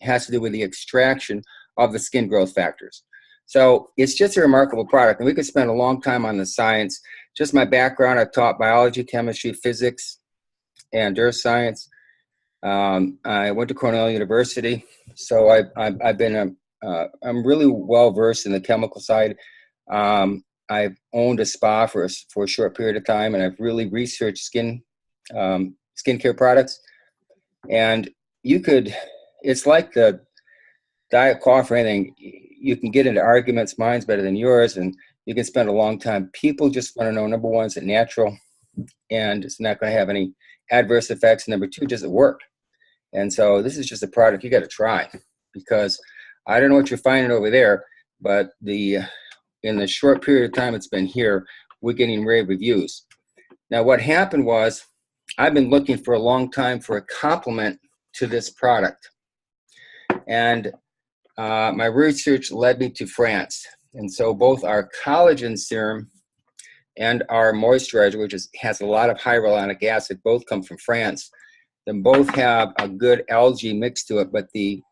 has to do with the extraction of the skin growth factors. So it's just a remarkable product. And we could spend a long time on the science. Just my background, I've taught biology, chemistry, physics, and earth science. I went to Cornell University. So I'm really well versed in the chemical side. I've owned a spa for a short period of time, and I've really researched skincare products. And it's like the diet coffee or anything. You can get into arguments, mine's better than yours, and you can spend a long time. People just want to know, number one, is it natural? And it's not going to have any adverse effects. Number two, does it work? And so this is just a product you got to try, because I don't know what you're finding over there, but in the short period of time it's been here, we're getting rave reviews. Now, what happened was I've been looking for a long time for a complement to this product. And my research led me to France. And so both our collagen serum and our moisturizer, which has a lot of hyaluronic acid, both come from France. They both have a good algae mix to it, but the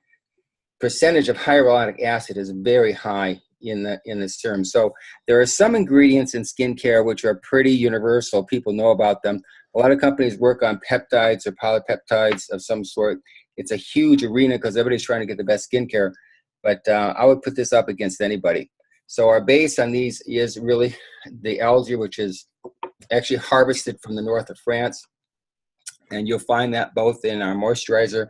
percentage of hyaluronic acid is very high in the serum. So there are some ingredients in skincare which are pretty universal. People know about them. A lot of companies work on peptides or polypeptides of some sort. It's a huge arena because everybody's trying to get the best skincare. But I would put this up against anybody. So our base on these is really the algae, which is actually harvested from the north of France. And you'll find that both in our moisturizer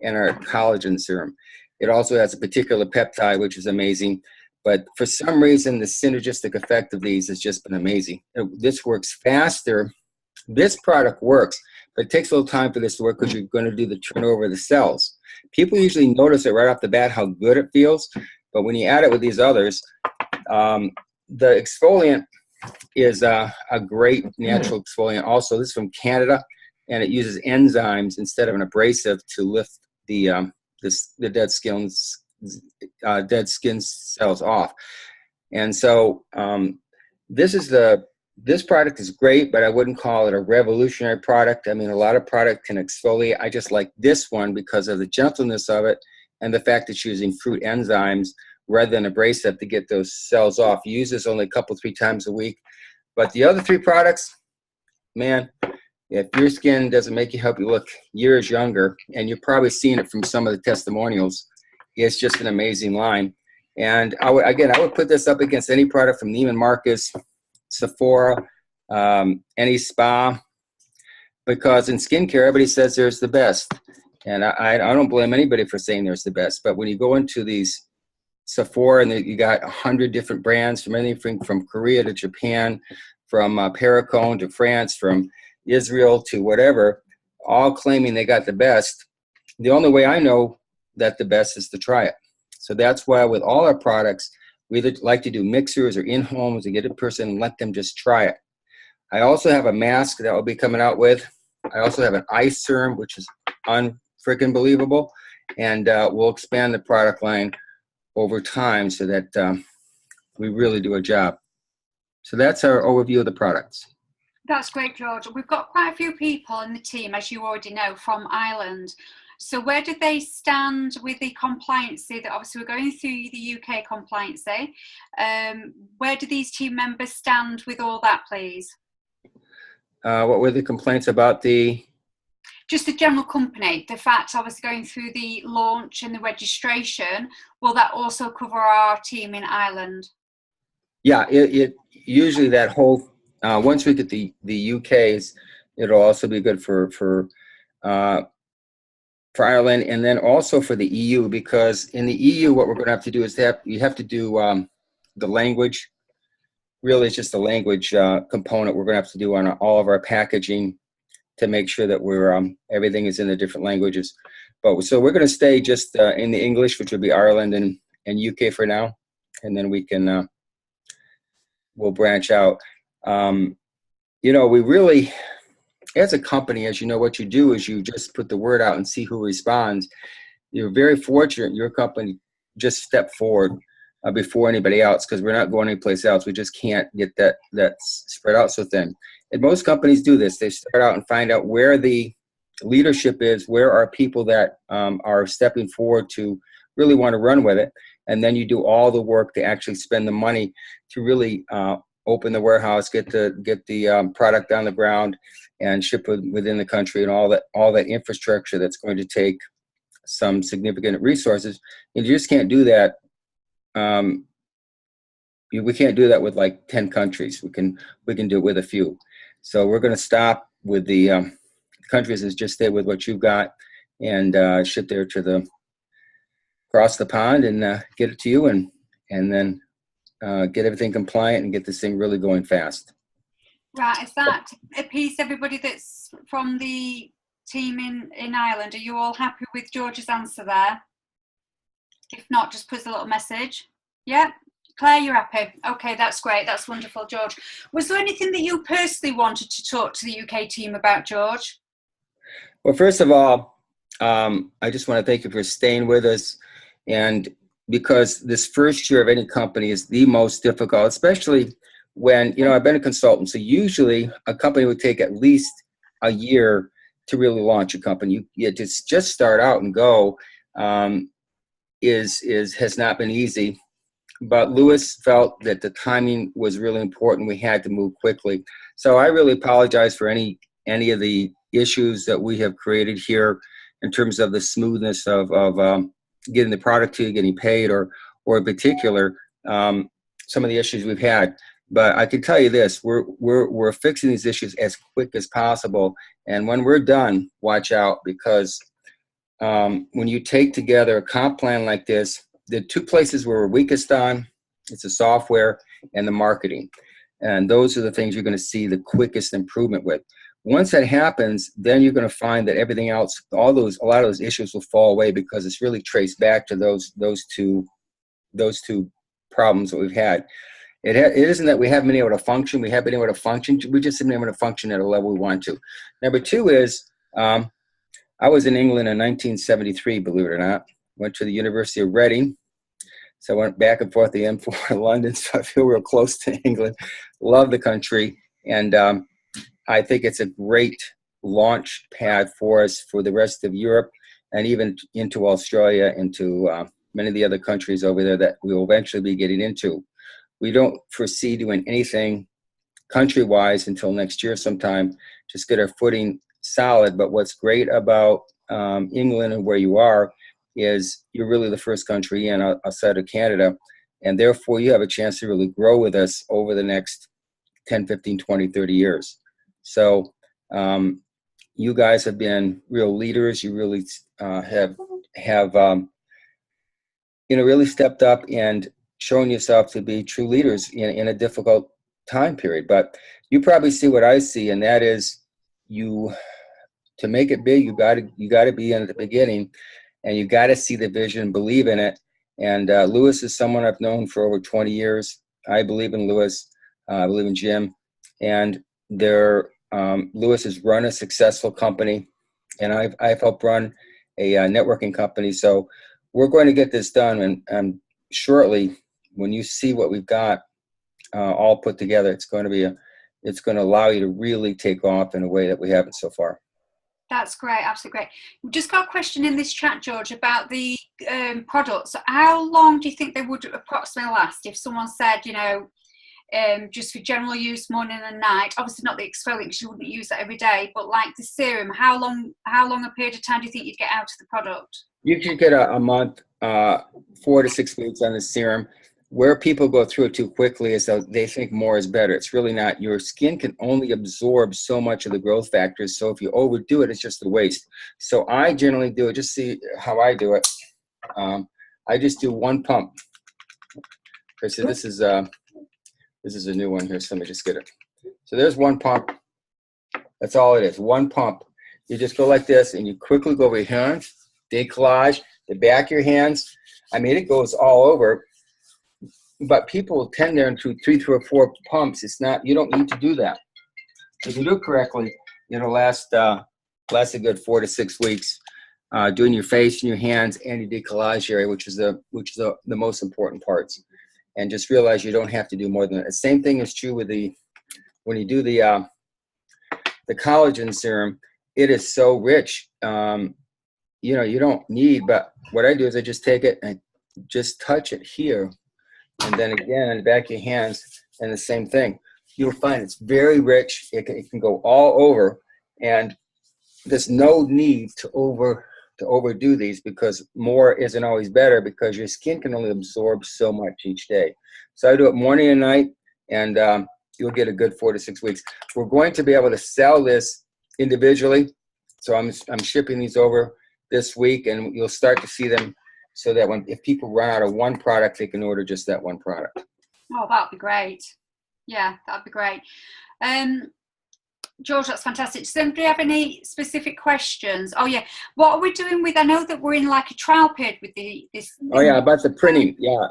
and our collagen serum. It also has a particular peptide, which is amazing. But for some reason, the synergistic effect of these has just been amazing. This works faster. This product works, but it takes a little time for this to work because you're going to do the turnover of the cells. People usually notice it right off the bat how good it feels, but when you add it with these others, the exfoliant is a great natural exfoliant. Also, this is from Canada, and it uses enzymes instead of an abrasive to lift the dead skin cells off. And so this product is great, but I wouldn't call it a revolutionary product. I mean, a lot of product can exfoliate. I just like this one because of the gentleness of it and the fact that it's using fruit enzymes rather than abrasive to get those cells off. You use this only a couple, 3 times a week. But the other 3 products, man, if your skin doesn't help you look years younger, and you're probably seeing it from some of the testimonials, it's just an amazing line. And I would put this up against any product from Neiman Marcus, Sephora, any spa, because in skincare, everybody says there's the best. And I don't blame anybody for saying there's the best. But when you go into these Sephora, and you got 100 different brands from anything from Korea to Japan, from Perricone to France, from Israel to whatever, all claiming they got the best. The only way I know that the best is to try it. So that's why with all our products, we either like to do mixers or in-homes and get a person and let them just try it. I also have a mask that I'll be coming out with. I also have an eye serum, which is unfreaking believable. And we'll expand the product line over time so that we really do a job. So that's our overview of the products. That's great, George. We've got quite a few people in the team, as you already know, from Ireland. So where do they stand with the compliancy? That obviously we're going through the UK compliancy. Where do these team members stand with all that, please? What were the complaints about the? Just the general company, the fact obviously going through the launch and the registration, will that also cover our team in Ireland? Yeah, it usually that whole, once we get the UK's, it'll also be good for Ireland, and then also for the EU, because in the EU, what we're going to have to do is you have to do the language. Really, it's just the language component we're going to have to do on all of our packaging to make sure that we're everything is in the different languages. But so we're going to stay just in the English, which would be Ireland and UK for now, and then we can we'll branch out. We really, as a company, as you know, what you do is you just put the word out and see who responds. You're very fortunate your company just stepped forward before anybody else, because we're not going anyplace else. We just can't get that spread out so thin. And most companies do this. They start out and find out where the leadership is, where are people that are stepping forward to really want to run with it. And then you do all the work to actually spend the money to really open the warehouse, get the product on the ground, and ship within the country, and all that infrastructure that's going to take some significant resources. And you just can't do that. We can't do that with like 10 countries. We can do it with a few. So we're going to stop with the countries and just stay with what you've got and ship there to across the pond and get it to you, and then get everything compliant and get this thing really going fast. Right, is that appease everybody that's from the team in Ireland? Are you all happy with George's answer there? If not, just put a little message. Yeah, Claire, you're happy. Okay, that's great. That's wonderful, George. Was there anything that you personally wanted to talk to the UK team about, George? Well, first of all, I just want to thank you for staying with us. And because this first year of any company is the most difficult, especially when, I've been a consultant. So usually a company would take at least a year to really launch a company. You just start out and go has not been easy. But Lewis felt that the timing was really important. We had to move quickly. So I really apologize for any of the issues that we have created here in terms of the smoothness of getting the product to you, getting paid, or in particular. So some of the issues we've had. But I can tell you this: we're fixing these issues as quick as possible. And when we're done, watch out, because when you take together a comp plan like this, the two places where we're weakest on, it's the software and the marketing. And those are the things you're going to see the quickest improvement with. Once that happens, then you're going to find that everything else, a lot of those issues will fall away, because it's really traced back to those two problems that we've had. It isn't that we haven't been able to function. We have been able to function. We just haven't been able to function at a level we want to. Number two is, I was in England in 1973, believe it or not. Went to the University of Reading. So I went back and forth the M4 to London, so I feel real close to England. Love the country. And I think it's a great launch pad for us for the rest of Europe, and even into Australia, into many of the other countries over there that we will eventually be getting into. We don't foresee doing anything country-wise until next year sometime, just get our footing solid. But what's great about England and where you are is you're really the first country in outside of Canada, and therefore you have a chance to really grow with us over the next 10, 15, 20, 30 years. So you guys have been real leaders. You really have really stepped up and shown yourself to be true leaders in a difficult time period. But you probably see what I see, and that is, to make it big, you got to be in at the beginning, and you got to see the vision, believe in it. And Lewis is someone I've known for over 20 years. I believe in Lewis. I believe in Jim, and Lewis has run a successful company, and I've helped run a networking company. So we're going to get this done, and shortly, when you see what we've got all put together, it's going to allow you to really take off in a way that we haven't so far. That's great, absolutely great. We've just got a question in this chat, George, about the products. How long do you think they would approximately last? If someone said, just for general use, morning and night, obviously not the exfoliant because you wouldn't use that every day, but like the serum, how long a period of time do you think you'd get out of the product? You could get a month, 4 to 6 weeks on the serum. Where people go through it too quickly is that they think more is better. It's really not. Your skin can only absorb so much of the growth factors. So if you overdo it, it's just a waste. So I generally do it. Just see how I do it. I just do one pump. Okay, so this is a new one here. So let me just get it. So there's one pump. That's all it is. One pump. You just go like this, and you quickly go over your hands, decollage the back of your hands. I mean, it goes all over. But people tend to do 3 or 4 pumps. It's not. You don't need to do that. If you do it correctly, it'll last a good 4 to 6 weeks. Doing your face and your hands and your decollage area, which is the most important parts. And just realize you don't have to do more than that. The same thing is true with when you do the collagen serum. It is so rich. You don't need. But what I do is I just take it and just touch it here. And then again on the back of your hands, and the same thing. You'll find it's very rich. It can go all over, and there's no need to overdo these, because more isn't always better, because your skin can only absorb so much each day. So I do it morning and night, and you'll get a good 4 to 6 weeks. We're going to be able to sell this individually, so I'm shipping these over this week, and you'll start to see them. So that if people run out of one product, they can order just that one product. Oh, that'd be great. Yeah, that'd be great. George, that's fantastic. Does anybody have any specific questions? Oh yeah, what are we doing with? I know that we're in like a trial period with this. Oh yeah, about the printing. Yeah,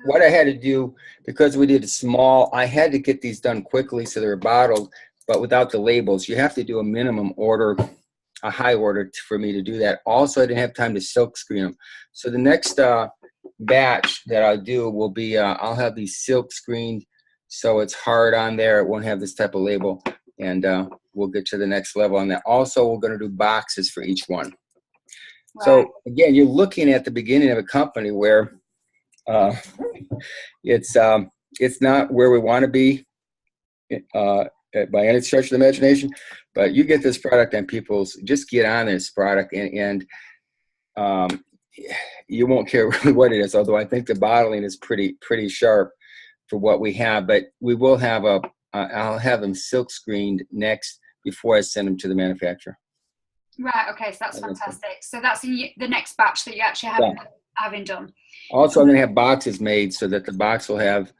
what I had to do, because we did it small, I had to get these done quickly so they're bottled, but without the labels. You have to do a minimum order, a high order for me to do that. Also, I didn't have time to silk screen them. So the next batch that I'll do will be, I'll have these silk screened so it's hard on there. It won't have this type of label, and we'll get to the next level on that. Also, we're going to do boxes for each one. Right. So again, you're looking at the beginning of a company where it's not where we want to be by any stretch of the imagination, but you get this product and people just get on this product, and you won't care really what it is, although I think the bottling is pretty sharp. for what we have, but we will have I'll have them silk screened next before I send them to the manufacturer. Right. Okay. So that's fantastic. So that's in the next batch that you actually having done. Also, I'm going to have boxes made so that the box will have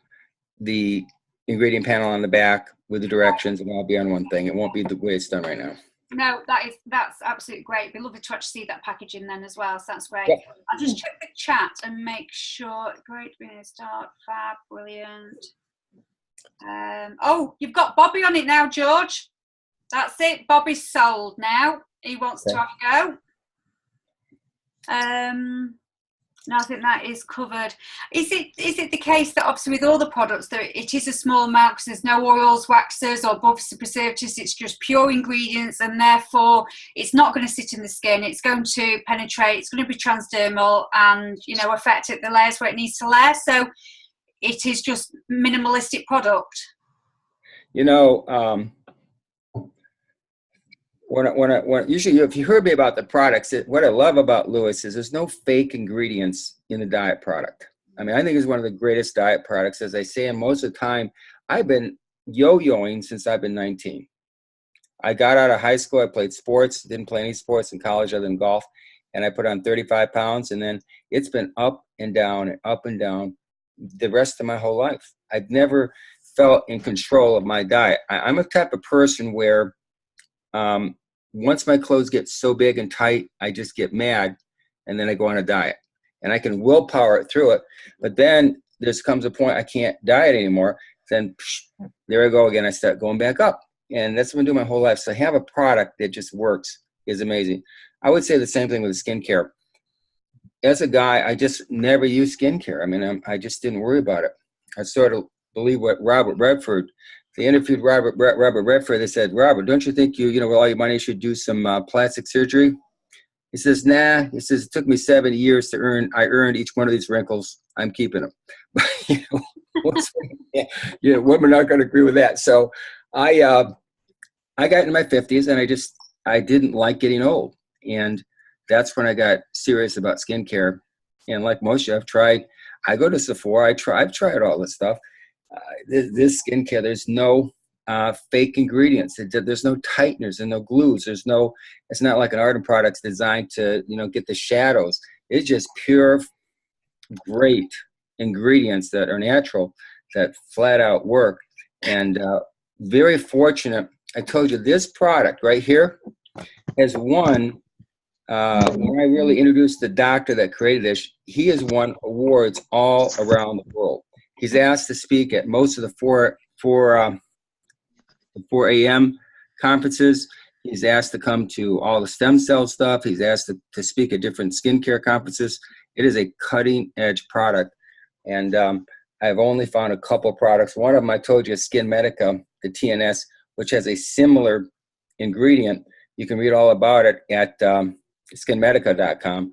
the ingredient panel on the back with the directions, and I'll be on one thing. It won't be the way it's done right now. No, that's absolutely great. It'd be lovely to actually see that packaging then as well. So that's great. Yep. I'll just check the chat and make sure. Great, we're gonna start. Fab, brilliant. Oh, you've got Bobby on it now, George. That's it. Bobby's sold now. He wants to have a go. No, I think that is covered. Is it the case that obviously with all the products that it is a small amount because there's no oils, waxes or buffs, preservatives, it's just pure ingredients and therefore it's not going to sit in the skin, it's going to penetrate, it's going to be transdermal and, you know, affect the layers where it needs to layer. So it is just minimalistic product. You know, when usually if you heard me about the products, what I love about Lewis is there's no fake ingredients in the diet product. I mean, I think it's one of the greatest diet products. As I say, and most of the time, I've been yo-yoing since I've been 19. I got out of high school, I played sports, didn't play any sports in college other than golf, and I put on 35 pounds, and then it's been up and down the rest of my whole life. I've never felt in control of my diet. I'm a type of person where once my clothes get so big and tight, I just get mad, and then I go on a diet. And I can willpower it through it, but then there comes a point I can't diet anymore. Then there I go again. I start going back up, and that's what I've been doing my whole life. So I have a product that just works is amazing. I would say the same thing with skincare. As a guy, I just never used skincare. I mean, I just didn't worry about it. I sort of believe what Robert Redford. They interviewed Robert Redford. They said, Robert, don't you think you with all your money, you should do some plastic surgery? He says, nah. He says, it took me 7 years to earn. I earned each one of these wrinkles. I'm keeping them. Women aren't going to agree with that. So I got into my 50s, and I didn't like getting old. And that's when I got serious about skincare. And like most of you, I go to Sephora. I've tried all this stuff. This skincare, there's no fake ingredients. There's no tighteners and no glues. It's not like an Arden product's designed to, get the shadows. It's just pure, great ingredients that are natural, that flat out work. And very fortunate. I told you this product right here has won, when I really introduced the doctor that created this, he has won awards all around the world. He's asked to speak at most of the 4 a.m. conferences. He's asked to come to all the stem cell stuff. He's asked to speak at different skincare conferences. It is a cutting edge product. And I've only found a couple products. One of them I told you is Skin Medica, the TNS, which has a similar ingredient. You can read all about it at skinmedica.com.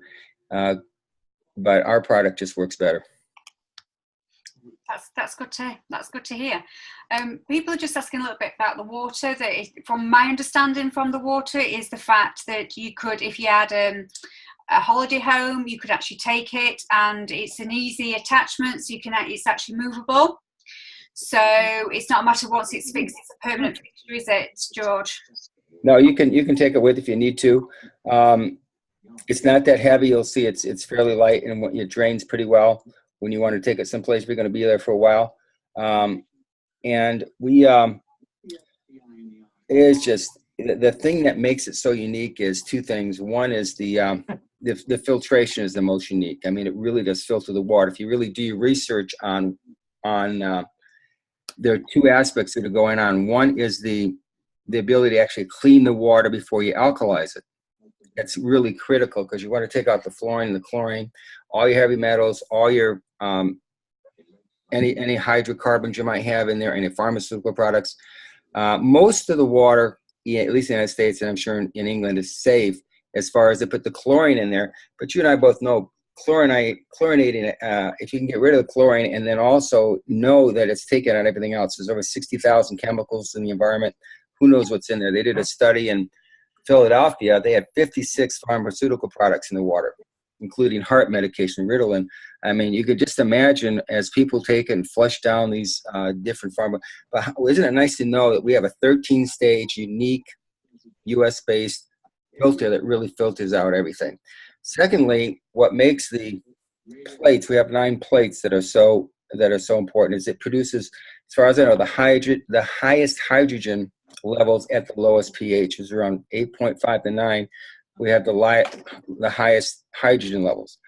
But our product just works better. That's good to hear. People are just asking a little bit about the water. From my understanding from the water is the fact that you could, if you had a holiday home, you could actually take it, and it's an easy attachment. So it's actually movable. So it's not a matter once it's fixed, it's a permanent fixture, is it, George? No, you can take it with if you need to. It's not that heavy. You'll see it's fairly light, and it drains pretty well when you want to take it someplace we're going to be there for a while. And we, it's just, the thing that makes it so unique is two things. One is the filtration is the most unique. I mean, it really does filter the water. If you really do your research on there are two aspects that are going on. One is the ability to actually clean the water before you alkalize it. That's really critical because you want to take out the fluorine and the chlorine, all your heavy metals, all your any hydrocarbons you might have in there, any pharmaceutical products. Most of the water, at least in the United States, and I'm sure in England, is safe as far as they put the chlorine in there. But you and I both know chlorinating, if you can get rid of the chlorine and then also know that it's taken out everything else. There's over 60,000 chemicals in the environment. Who knows what's in there? They did a study in Philadelphia. They had 56 pharmaceutical products in the water. including heart medication, Ritalin. I mean, you could just imagine as people take it and flush down these different pharma. But isn't it nice to know that we have a 13-stage, unique, U.S.-based filter that really filters out everything? Secondly, what makes the plates, we have 9 plates that are so important, is it produces, as far as I know, the highest hydrogen levels at the lowest pH is around 8.5 to 9. We have the highest hydrogen levels.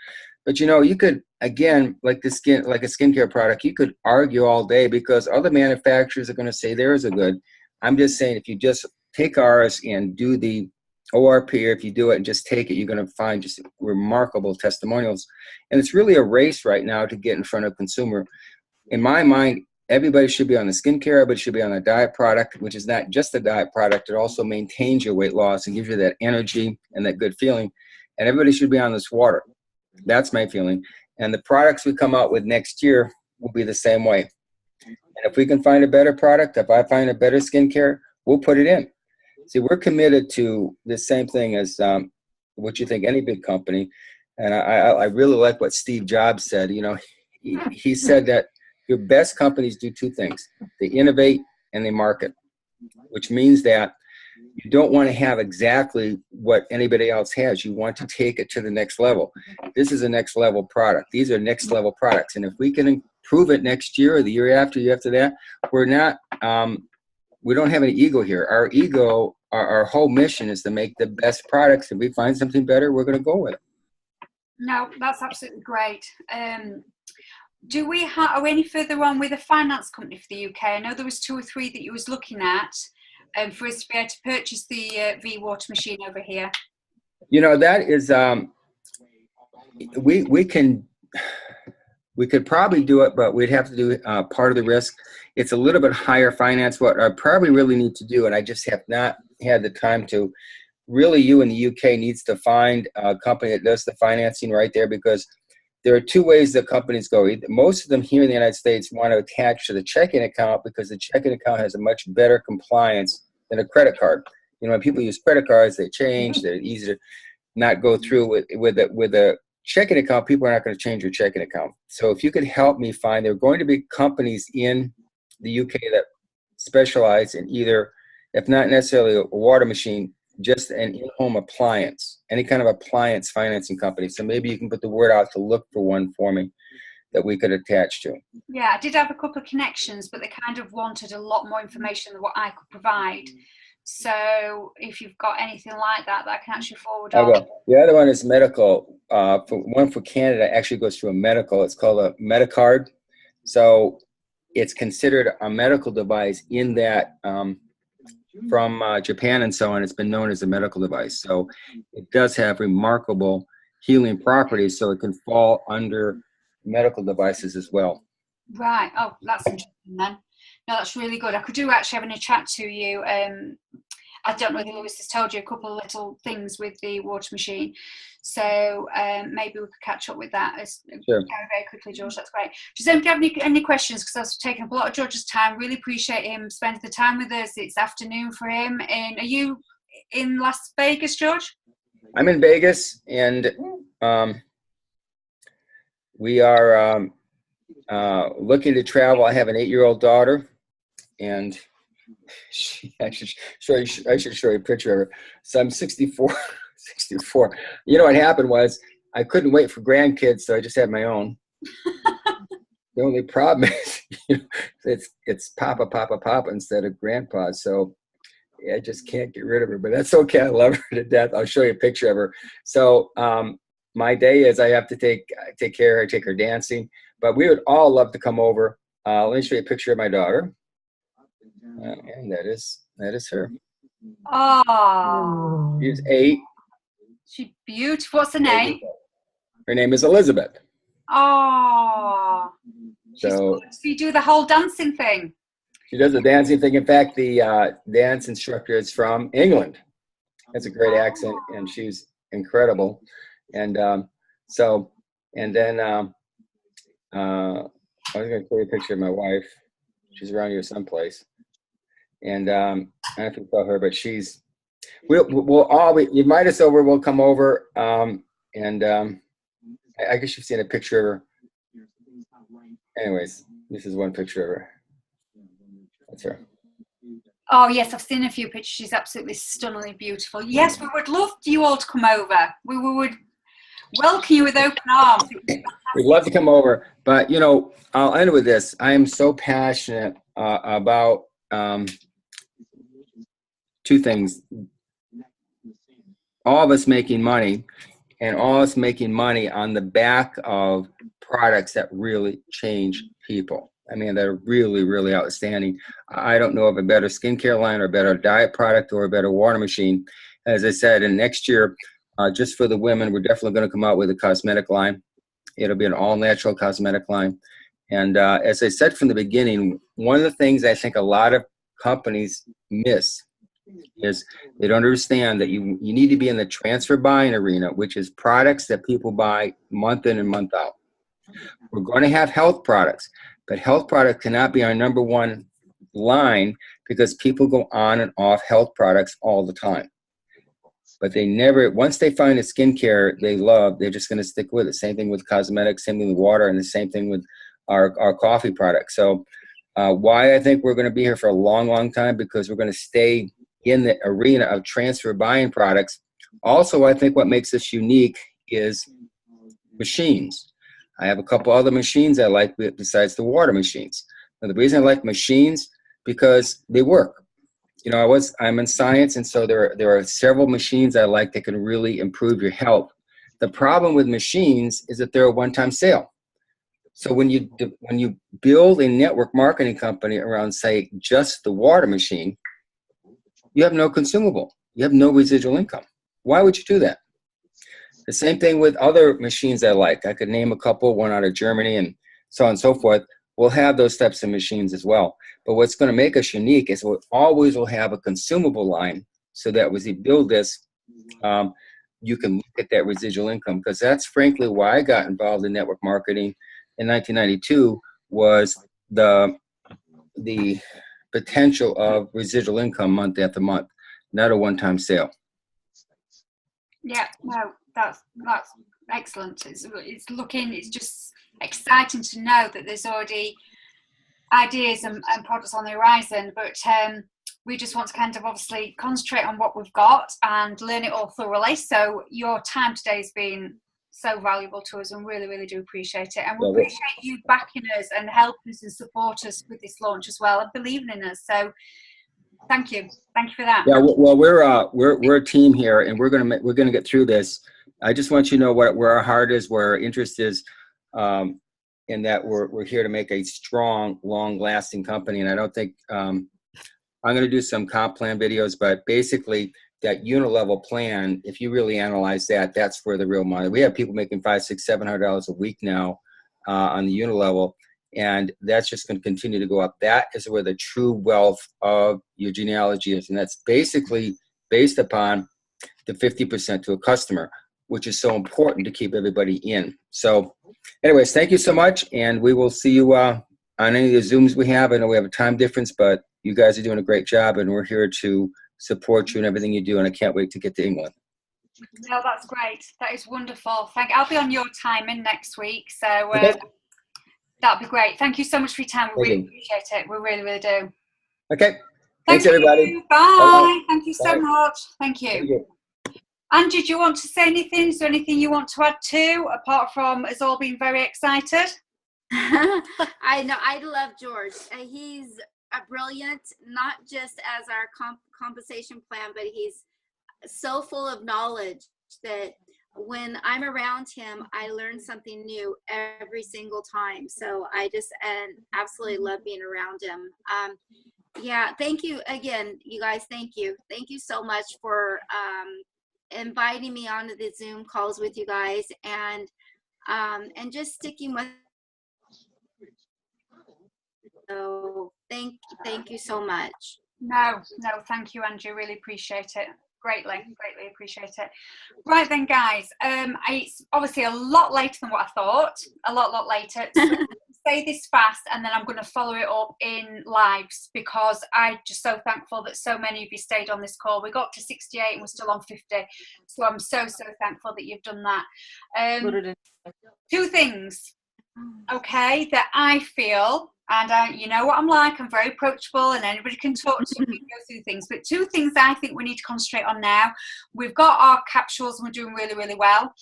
But you could, again, like a skincare product, you could argue all day because other manufacturers are going to say theirs are good. I'm just saying, if you just take ours and do the ORP, or if you do it and just take it, you're going to find just remarkable testimonials. And it's really a race right now to get in front of consumer. In my mind, everybody should be on the skincare, but should be on a diet product, which is not just a diet product. It also maintains your weight loss and gives you that energy and that good feeling. And everybody should be on this water. That's my feeling. And the products we come out with next year will be the same way. And if we can find a better product, if I find a better skincare, we'll put it in. See, we're committed to the same thing as what you think any big company. And I really like what Steve Jobs said. He said that your best companies do 2 things. They innovate and they market, which means that you don't want to have exactly what anybody else has. You want to take it to the next level. This is a next level product. These are next level products. And if we can improve it next year or the year after that, we're not, we don't have any ego here. Our ego, our whole mission is to make the best products. If we find something better, we're going to go with it. No, that's absolutely great. Do we are we any further on with a finance company for the UK? I know there was 2 or 3 that you was looking at for us to be able to purchase the V-water machine over here. That is, we could probably do it, but we'd have to do part of the risk. It's a little bit higher finance. What I probably really need to do, and I just have not had the time to, really you in the UK needs to find a company that does the financing right there, because there are 2 ways that companies go. Most of them here in the United States want to attach to the checking account because the checking account has a much better compliance than a credit card. When people use credit cards, they change. They're easy to not go through with a checking account. People are not going to change your checking account. So if you could help me find, there are going to be companies in the UK that specialize in either, if not necessarily a water machine, just an in-home appliance, any kind of appliance financing company. So maybe you can put the word out to look for one for me that we could attach to. Yeah, I did have a couple of connections, but they kind of wanted a lot more information than what I could provide. So if you've got anything like that I can actually forward on. Will. The other one is medical. One for Canada actually goes through a medical. It's called a Medicard. So it's considered a medical device in that from Japan and so on, it's been known as a medical device. So it does have remarkable healing properties, so it can fall under medical devices as well. Right. Oh, that's interesting then. No, that's really good. I could do actually having a chat to you. I don't know if Lewis has told you a couple of little things with the water machine. So maybe we could catch up with that Sure. very quickly, George. That's great. Does anybody have any questions? Because I've taken up a lot of George's time. Really appreciate him spending the time with us. It's afternoon for him. And are you in Las Vegas, George? I'm in Vegas, and we are looking to travel. I have an 8-year-old daughter, and I should show you a picture of her. So I'm 64. You know what happened was I couldn't wait for grandkids, so I just had my own. The only problem is it's Papa instead of Grandpa. So I just can't get rid of her, but that's okay. I love her to death. I'll show you a picture of her. So my day is I have to take care of her, take her dancing. But we would all love to come over. Let me show you a picture of my daughter. And that is her. Oh, She's 8. she's beautiful. What's her name? Her name is Elizabeth. Oh, So you do the whole dancing thing. she does the dancing thing. In fact, the dance instructor is from England. Has a great accent, and she's incredible. And then I was going to show you a picture of my wife. She's around here someplace. And I don't know if you saw her, but we'll all be, you invite us over, we'll come over. I guess you've seen a picture of her. Anyways, this is one picture of her. That's her. Oh yes, I've seen a few pictures. She's absolutely stunningly beautiful. Yes, we would love you all to come over. We would welcome you with open arms. We'd love to come over, but you know, I'll end with this. I am so passionate about two things. All of us making money, and all of us making money on the back of products that really change people. I mean, they're really, really outstanding. I don't know of a better skincare line or a better diet product or a better water machine. As I said, and next year, just for the women, we're definitely going to come out with a cosmetic line. It'll be an all-natural cosmetic line. And as I said from the beginning, one of the things I think a lot of companies miss is they don't understand that you need to be in the transfer buying arena, which is products that people buy month in and month out. We're going to have health products, but health product cannot be our number one line because people go on and off health products all the time. But they never, once they find a skincare they love, they're just going to stick with it. Same thing with cosmetics, same thing with water, and the same thing with our coffee products. So why I think we're going to be here for a long, long time, because we're going to stay in the arena of transfer buying products. Also, I think what makes us unique is machines. I have a couple other machines I like besides the water machines. Now, the reason I like machines, because they work. You know, I'm in science, and so there are several machines I like that can really improve your health. The problem with machines is that they're a one-time sale. So when you build a network marketing company around, say, just the water machine, you have no consumable. You have no residual income. Why would you do that? The same thing with other machines I like. I could name a couple, one out of Germany and so on and so forth. We'll have those types of machines as well. But what's going to make us unique is we always will have a consumable line, so that as you build this, you can look at that residual income, because that's frankly why I got involved in network marketing in 1992, was the potential of residual income month after month, not a one-time sale. Yeah, no, that's excellent. It's just exciting to know that there's already ideas and products on the horizon, but we just want to kind of obviously concentrate on what we've got and learn it all thoroughly. So your time today has been so valuable to us, and really, really do appreciate it. And we appreciate you backing us and helping us and support us with this launch as well, and believing in us. So thank you for that. Yeah, well, we're a team here, and we're gonna get through this. I just want you to know where our heart is, where our interest is, in that we're here to make a strong, long-lasting company. And I don't think I'm going to do some comp plan videos, but basically that unit level plan, if you really analyze that, that's where the real money. We have people making $500, $600, $700 a week now on the unit level, and that's just going to continue to go up. That is where the true wealth of your genealogy is, and that's basically based upon the 50% to a customer, which is so important to keep everybody in. So anyways, thank you so much, and we will see you on any of the Zooms we have. I know we have a time difference, but you guys are doing a great job, and we're here to support you in everything you do, and I can't wait to get to England. No, that's great. That is wonderful. I'll be on your time in next week, so Okay. that'll be great. Thank you so much for your time. We really appreciate it. We really, really do. Okay. Thanks, everybody. Bye. Bye. Thank you so much. Thank you. Thank you. Angie, do you want to say anything? Is there anything you want to add to, apart from us all being very excited? I know. I love George. He's a brilliant, not just as our compensation plan, but he's so full of knowledge that when I'm around him, I learn something new every single time. So I just absolutely love being around him. Yeah, thank you again, you guys. Thank you so much for inviting me onto the Zoom calls with you guys, and just sticking with. So thank you so much. No, thank you, Angie. Really appreciate it. Greatly appreciate it. Right then, guys. It's obviously a lot later than what I thought. A lot later. say this fast and then I'm going to follow it up in lives, because I'm just so thankful that so many of you stayed on this call. We got to 68 and we're still on 50. So I'm so thankful that you've done that. 2 things, okay, that I feel, and you know what I'm like, I'm very approachable and anybody can talk to me and go through things, but 2 things I think we need to concentrate on now. We've got our capsules and we're doing really, really well.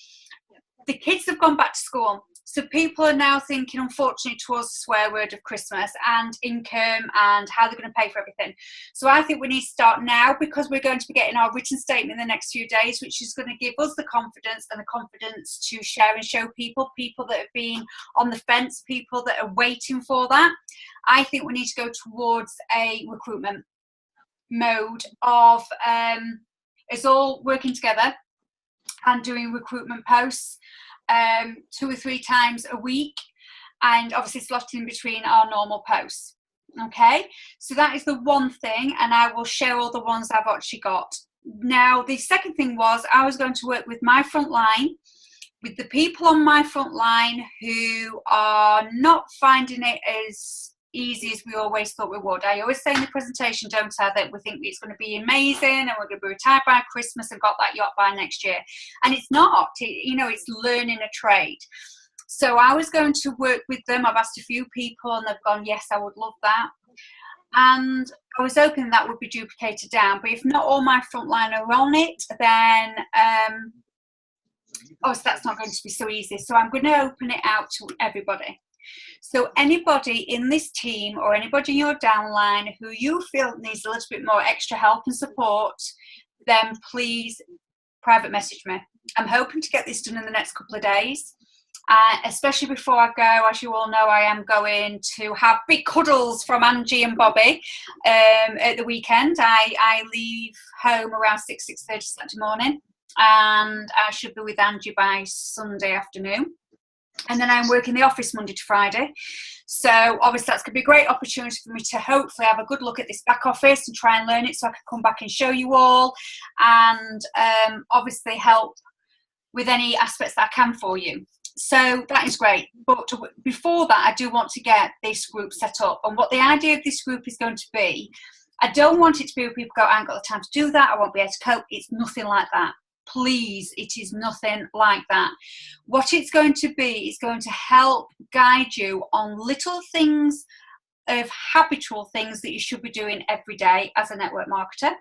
The kids have gone back to school. So people are now thinking, unfortunately, towards the swear word of Christmas and income and how they're going to pay for everything. So I think we need to start now, because we're going to be getting our written statement in the next few days, which is going to give us the confidence to share and show people that have been on the fence, people that are waiting for that. I think we need to go towards a recruitment mode of us all working together and doing recruitment posts 2 or 3 times a week, and obviously slotting in between our normal posts. Okay, so that is the one thing, and I will share all the ones I've actually got. Now, the second thing was I was going to work with my front line, with the people on my front line who are not finding it as easy as we always thought we would. I always say in the presentation, don't I, that we think it's going to be amazing and we're going to be retired by Christmas and got that yacht by next year. And it's not. It's learning a trade. So I was going to work with them. I've asked a few people and they've gone, yes, I would love that. And I was hoping that would be duplicated down. But if not all my frontline are on it, then obviously that's not going to be so easy. So I'm going to open it out to everybody. So anybody in this team or anybody in your downline who you feel needs a little bit more extra help and support, then please private message me. I'm hoping to get this done in the next couple of days, especially before I go. As you all know, I am going to have big cuddles from Angie and Bobby at the weekend. I leave home around 6:30 Saturday morning, and I should be with Angie by Sunday afternoon. And then I'm working the office Monday to Friday. So obviously that's going to be a great opportunity for me to hopefully have a good look at this back office and try and learn it so I can come back and show you all, and obviously help with any aspects that I can for you. So that is great. But before that, I do want to get this group set up. And what the idea of this group is going to be, I don't want it to be where people go, I haven't got the time to do that, I won't be able to cope. It's nothing like that. Please, it is nothing like that. What it's going to be is going to help guide you on little things of habitual things that you should be doing every day as a network marketer.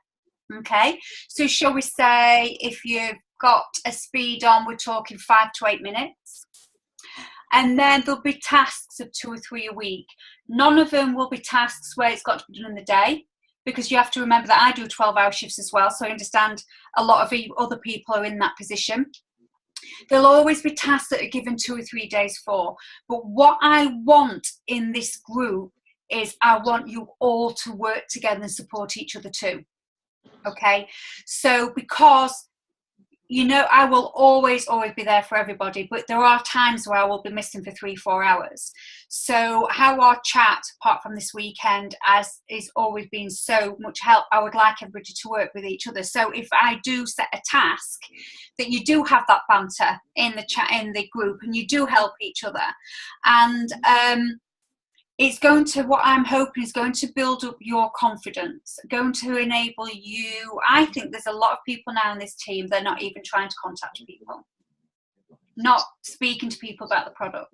Okay, so shall we say if you've got a speed on, we're talking 5 to 8 minutes. And then there'll be tasks of 2 or 3 a week. None of them will be tasks where it's got to be done in the day, because you have to remember that I do 12-hour shifts as well, so I understand a lot of other people are in that position. There'll always be tasks that are given 2 or 3 days for. But what I want in this group is I want you all to work together and support each other too. Okay? So because, you know, I will always be there for everybody, but there are times where I will be missing for 3-4 hours. So how our chat, apart from this weekend, as is always been so much help, I would like everybody to work with each other. So if I do set a task, that you do have that banter in the chat, in the group, and you do help each other. And it's going to, what I'm hoping is going to build up your confidence, going to enable you. I think there's a lot of people now in this team, they're not even trying to contact people, not speaking to people about the product,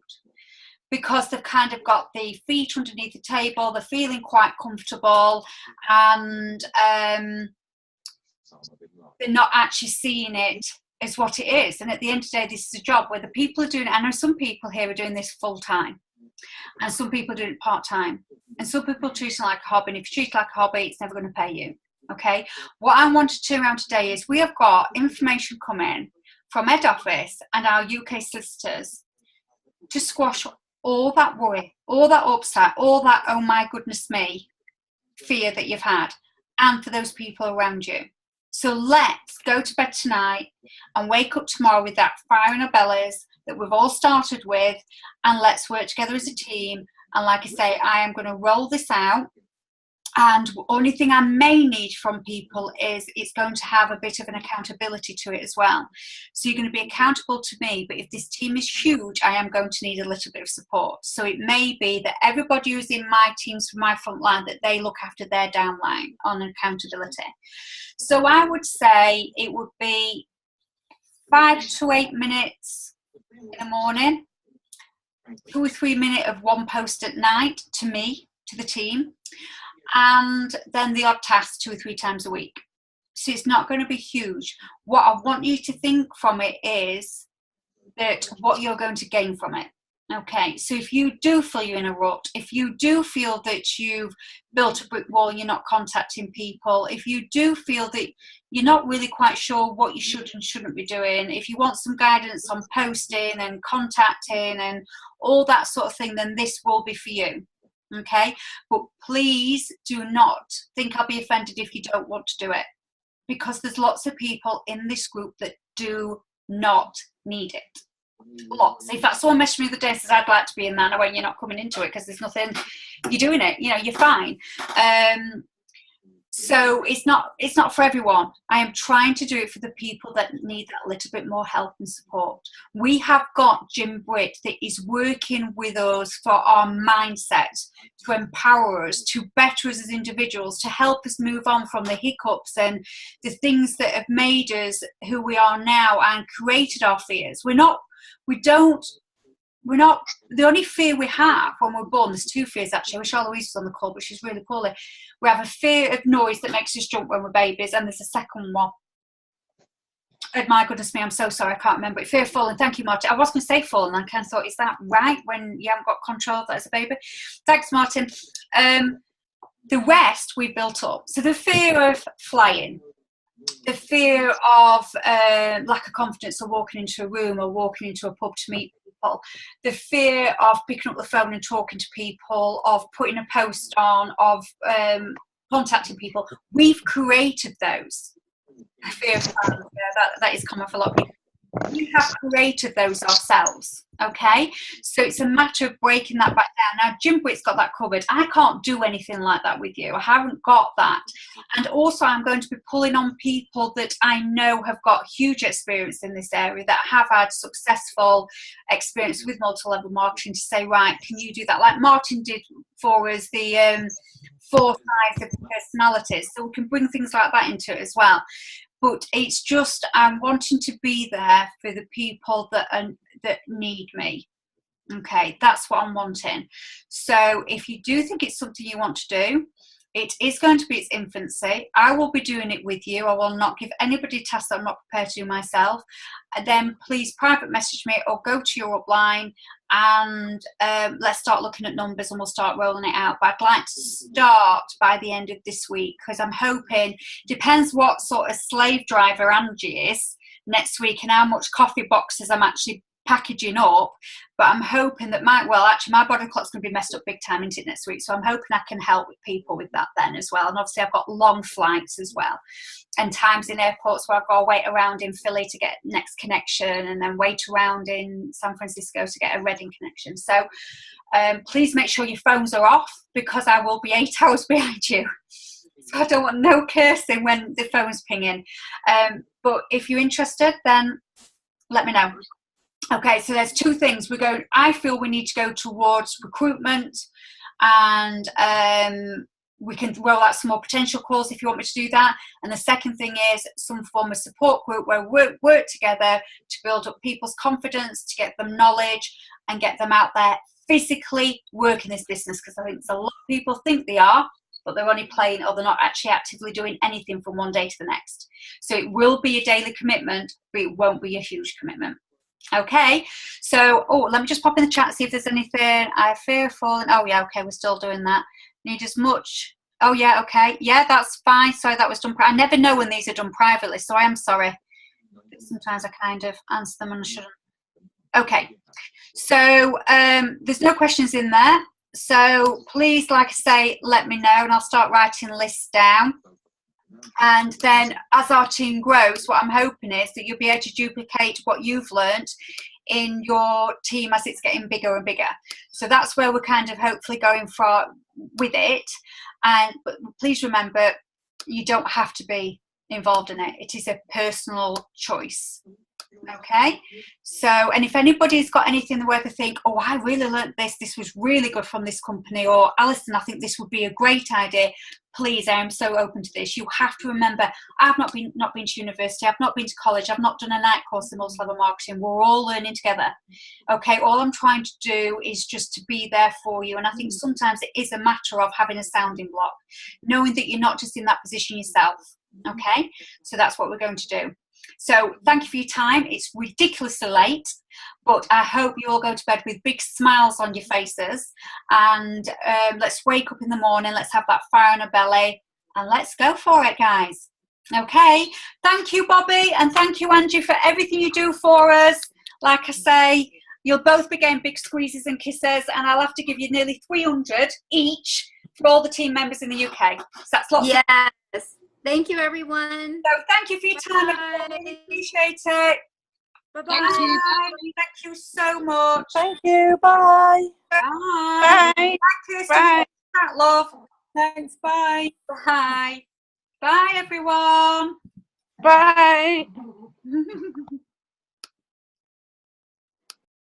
because they've kind of got the feet underneath the table, they're feeling quite comfortable, and they're not actually seeing it as what it is. And at the end of the day, this is a job where the people are doing it. I know some people here are doing this full time, and some people do it part-time, and some people treat it like a hobby, and if you treat it like a hobby, it's never going to pay you. Okay, what I want to turn around today is we have got information coming from head office and our UK solicitors to squash all that worry, all that upset, all that oh my goodness me fear that you've had, and for those people around you. So let's go to bed tonight and wake up tomorrow with that fire in our bellies that we've all started with, and let's work together as a team. And like I say, I am going to roll this out And the only thing I may need from people is it's going to have a bit of an accountability to it as well. So you're going to be accountable to me, but if this team is huge, I am going to need a little bit of support. So it may be that everybody who's in my teams from my front line, that they look after their downline on accountability. So I would say it would be 5 to 8 minutes in the morning, 2 or 3 minutes of one post at night to me, to the team, and then the odd task 2 or 3 times a week. So it's not going to be huge. What I want you to think from it is that what you're going to gain from it. Okay, so if you do feel you're in a rut, if you do feel that you've built a brick wall, you're not contacting people, if you do feel that you're not really quite sure what you should and shouldn't be doing, if you want some guidance on posting and contacting and all that sort of thing, then this will be for you. Okay, but please do not think I'll be offended if you don't want to do it, because there's lots of people in this group that do not need it. Lots. In fact, someone messaged me the other day and says, I'd like to be in that. And I went, you're not coming into it because there's nothing, you're doing it, you know, you're fine. So it's not for everyone. I am trying to do it for the people that need that little bit more help and support. We have got Jim Britt that is working with us for our mindset, to empower us, to better us as individuals, to help us move on from the hiccups and the things that have made us who we are now and created our fears. The only fear we have when we're born, there's 2 fears actually. I wish Aloise was on the call, but she's really poorly. We have a fear of noise that makes us jump when we're babies, and there's a second one. Oh my goodness me, I'm so sorry, I can't remember it. Fear of falling. Thank you, Martin. I was going to say falling, and I kind of thought, is that right when you haven't got control of that as a baby? Thanks, Martin. The rest we built up. So the fear of flying, the fear of lack of confidence of walking into a room or walking into a pub to meet people, the fear of picking up the phone and talking to people, of putting a post on, of contacting people. We've created those. The fear of that is common for a lot of people. We have created those ourselves, okay? So it's a matter of breaking that back down. Now, Jim Britt's got that covered. I can't do anything like that with you. I haven't got that. And also, I'm going to be pulling on people that I know have got huge experience in this area, that have had successful experience with multi-level marketing, to say, right, can you do that? Like Martin did for us, the 4 sides of personalities. So we can bring things like that into it as well. But it's just, I'm wanting to be there for the people that need me. Okay, that's what I'm wanting. So if you do think it's something you want to do, it is going to be its infancy. I will be doing it with you. I will not give anybody tasks that I'm not prepared to do myself. And then please private message me or go to your upline and let's start looking at numbers and we'll start rolling it out. But I'd like to start by the end of this week, because I'm hoping, depends what sort of slave driver Angie is next week and how much coffee boxes I'm actually packaging up, but I'm hoping that my body clock's going to be messed up big time, isn't it, next week? So I'm hoping I can help with people with that then as well. And obviously I've got long flights as well, and times in airports where I've got to wait around in Philly to get next connection, and then wait around in San Francisco to get a Reading connection. So please make sure your phones are off, because I will be 8 hours behind you. So I don't want no cursing when the phone's pinging. But if you're interested, then let me know. Okay, so there's 2 things. I feel we need to go towards recruitment, and we can roll out some more potential calls if you want me to do that. And the second thing is some form of support group where we work together to build up people's confidence, to get them knowledge and get them out there physically working this business, because I think a lot of people think they are, but they're only playing, or they're not actually actively doing anything from one day to the next. So it will be a daily commitment, but it won't be a huge commitment. Okay, so let me just pop in the chat, see if there's anything. I fear falling. Oh yeah, okay, we're still doing that. Need as much. Oh yeah, okay, yeah, that's fine. Sorry, that was done. I never know when these are done privately, so I am sorry. Sometimes I kind of answer them and I shouldn't. Okay, so there's no questions in there. So please, like I say, let me know, and I'll start writing lists down. And then as our team grows, what I'm hoping is that you'll be able to duplicate what you've learned in your team as it's getting bigger and bigger. So that's where we're kind of hopefully going for with it. But please remember, you don't have to be involved in it. It is a personal choice. Okay, so, and if anybody's got anything where they think, oh, I really learned this was really good from this company, or Alison, I think this would be a great idea, please, I am so open to this. You have to remember, I've not been to university, I've not been to college, I've not done a night course in multi-level marketing. We're all learning together. Okay, all I'm trying to do is just to be there for you. And I think sometimes it is a matter of having a sounding block, knowing that you're not just in that position yourself. Okay, so that's what we're going to do. So thank you for your time. It's ridiculously late, but I hope you all go to bed with big smiles on your faces, and let's wake up in the morning, let's have that fire in our belly, and let's go for it, guys. Okay, thank you, Bobby, and thank you, Angie, for everything you do for us. Like I say, you'll both be getting big squeezes and kisses, and I'll have to give you nearly 300 each for all the team members in the UK. So that's lots. Yes. Thank you, everyone. So thank you for your time, everybody. Appreciate it. Bye-bye. Thank you so much. Thank you. Bye. Bye. Bye. Thank Bye. you, love. Thanks. Bye. Bye. Bye, everyone. Bye.